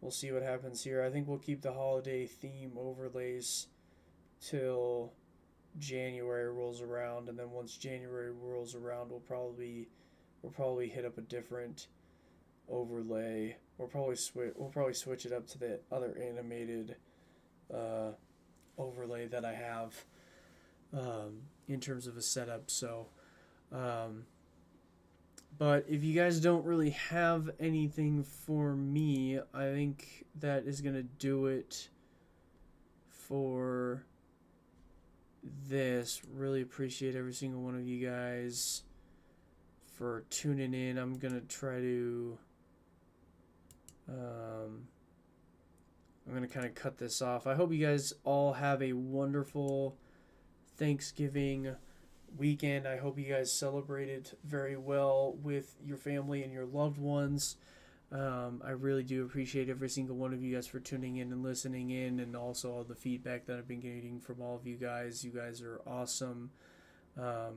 we'll see what happens here. I think we'll keep the holiday theme overlays till January rolls around, and then once January rolls around, we'll probably hit up a different overlay. We'll probably switch it up to the other animated uh, overlay that I have in terms of a setup. So, um, but if you guys don't really have anything for me, I think that is gonna do it for this. Really appreciate every single one of you guys for tuning in. I'm gonna try to I'm gonna kind of cut this off. I hope you guys all have a wonderful Thanksgiving weekend. I hope you guys celebrated very well with your family and your loved ones. I really do appreciate every single one of you guys for tuning in and listening in, and also all the feedback that I've been getting from all of you guys. You guys are awesome,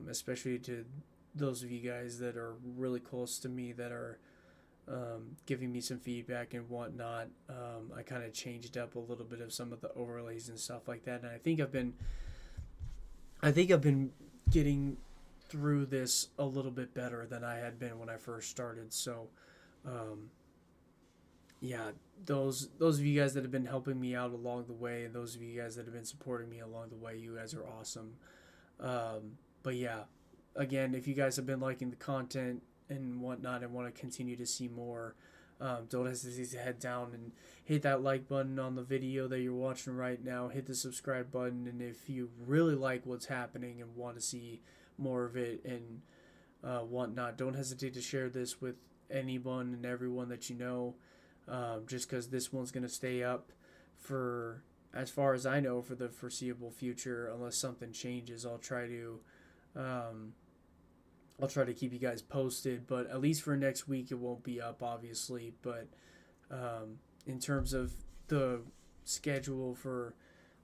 especially to those of you guys that are really close to me that are giving me some feedback and whatnot. I kind of changed up a little bit of some of the overlays and stuff like that, and I think I've been getting through this a little bit better than I had been when I first started. So, yeah, those of you guys that have been helping me out along the way, and those of you guys that have been supporting me along the way, you guys are awesome. But yeah, again, if you guys have been liking the content and whatnot and want to continue to see more, don't hesitate to head down and hit that like button on the video that you're watching right now. Hit the subscribe button, and if you really like what's happening and want to see more of it and whatnot, don't hesitate to share this with anyone and everyone that you know. Just because this one's going to stay up for, as far as I know, for the foreseeable future, unless something changes. I'll try to keep you guys posted, but at least for next week, it won't be up, obviously. But in terms of the schedule for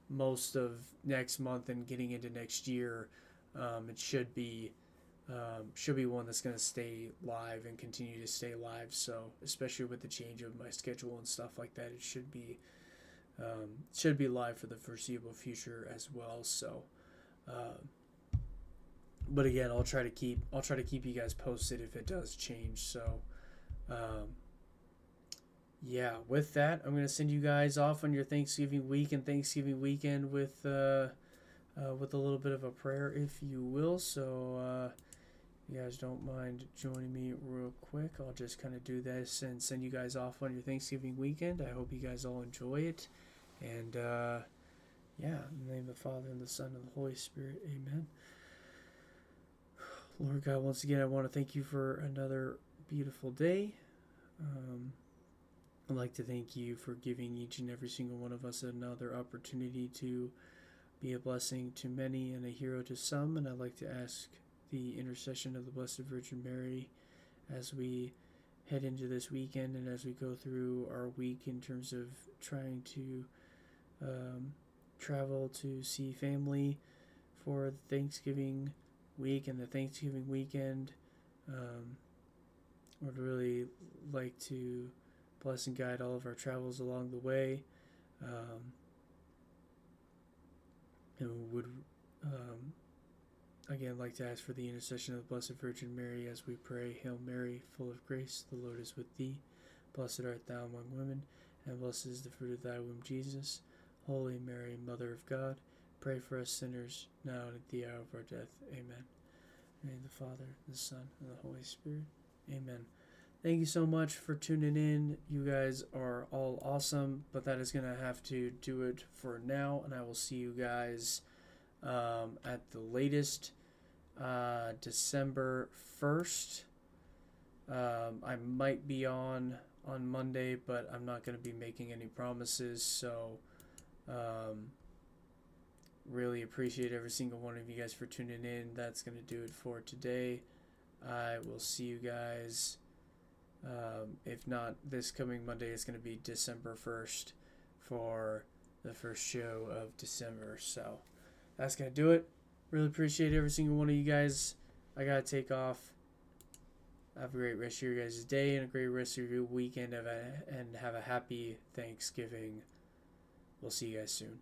most of next month and getting into next year, it should be one that's going to stay live and continue to stay live. So, especially with the change of my schedule and stuff like that, it should be live for the foreseeable future as well. So, but again, I'll try to keep you guys posted if it does change. So, yeah, with that, I'm gonna send you guys off on your Thanksgiving week and Thanksgiving weekend with a little bit of a prayer, if you will. So, you guys don't mind joining me real quick, I'll just kind of do this and send you guys off on your Thanksgiving weekend. I hope you guys all enjoy it. And, yeah, in the name of the Father, and the Son, and the Holy Spirit, amen. Lord God, once again, I want to thank you for another beautiful day. I'd like to thank you for giving each and every single one of us another opportunity to be a blessing to many and a hero to some. And I'd like to ask the intercession of the Blessed Virgin Mary as we head into this weekend and as we go through our week in terms of trying to travel to see family for Thanksgiving week and the Thanksgiving weekend. Would really like to bless and guide all of our travels along the way, and would again like to ask for the intercession of the Blessed Virgin Mary as we pray. Hail Mary, full of grace, the Lord is with thee. Blessed art thou among women, and blessed is the fruit of thy womb, Jesus. Holy Mary, Mother of God, pray for us sinners, now and at the hour of our death. Amen. In the name of the Father, the Son, and the Holy Spirit. Amen. Thank you so much for tuning in. You guys are all awesome, but that is going to have to do it for now, and I will see you guys at the latest December 1st. I might be on Monday, but I'm not going to be making any promises, so really appreciate every single one of you guys for tuning in. That's going to do it for today. I will see you guys. If not this coming Monday, it's going to be December 1st for the first show of December. So that's going to do it. Really appreciate every single one of you guys. I got to take off. Have a great rest of your guys' day and a great rest of your weekend, and have a happy Thanksgiving. We'll see you guys soon.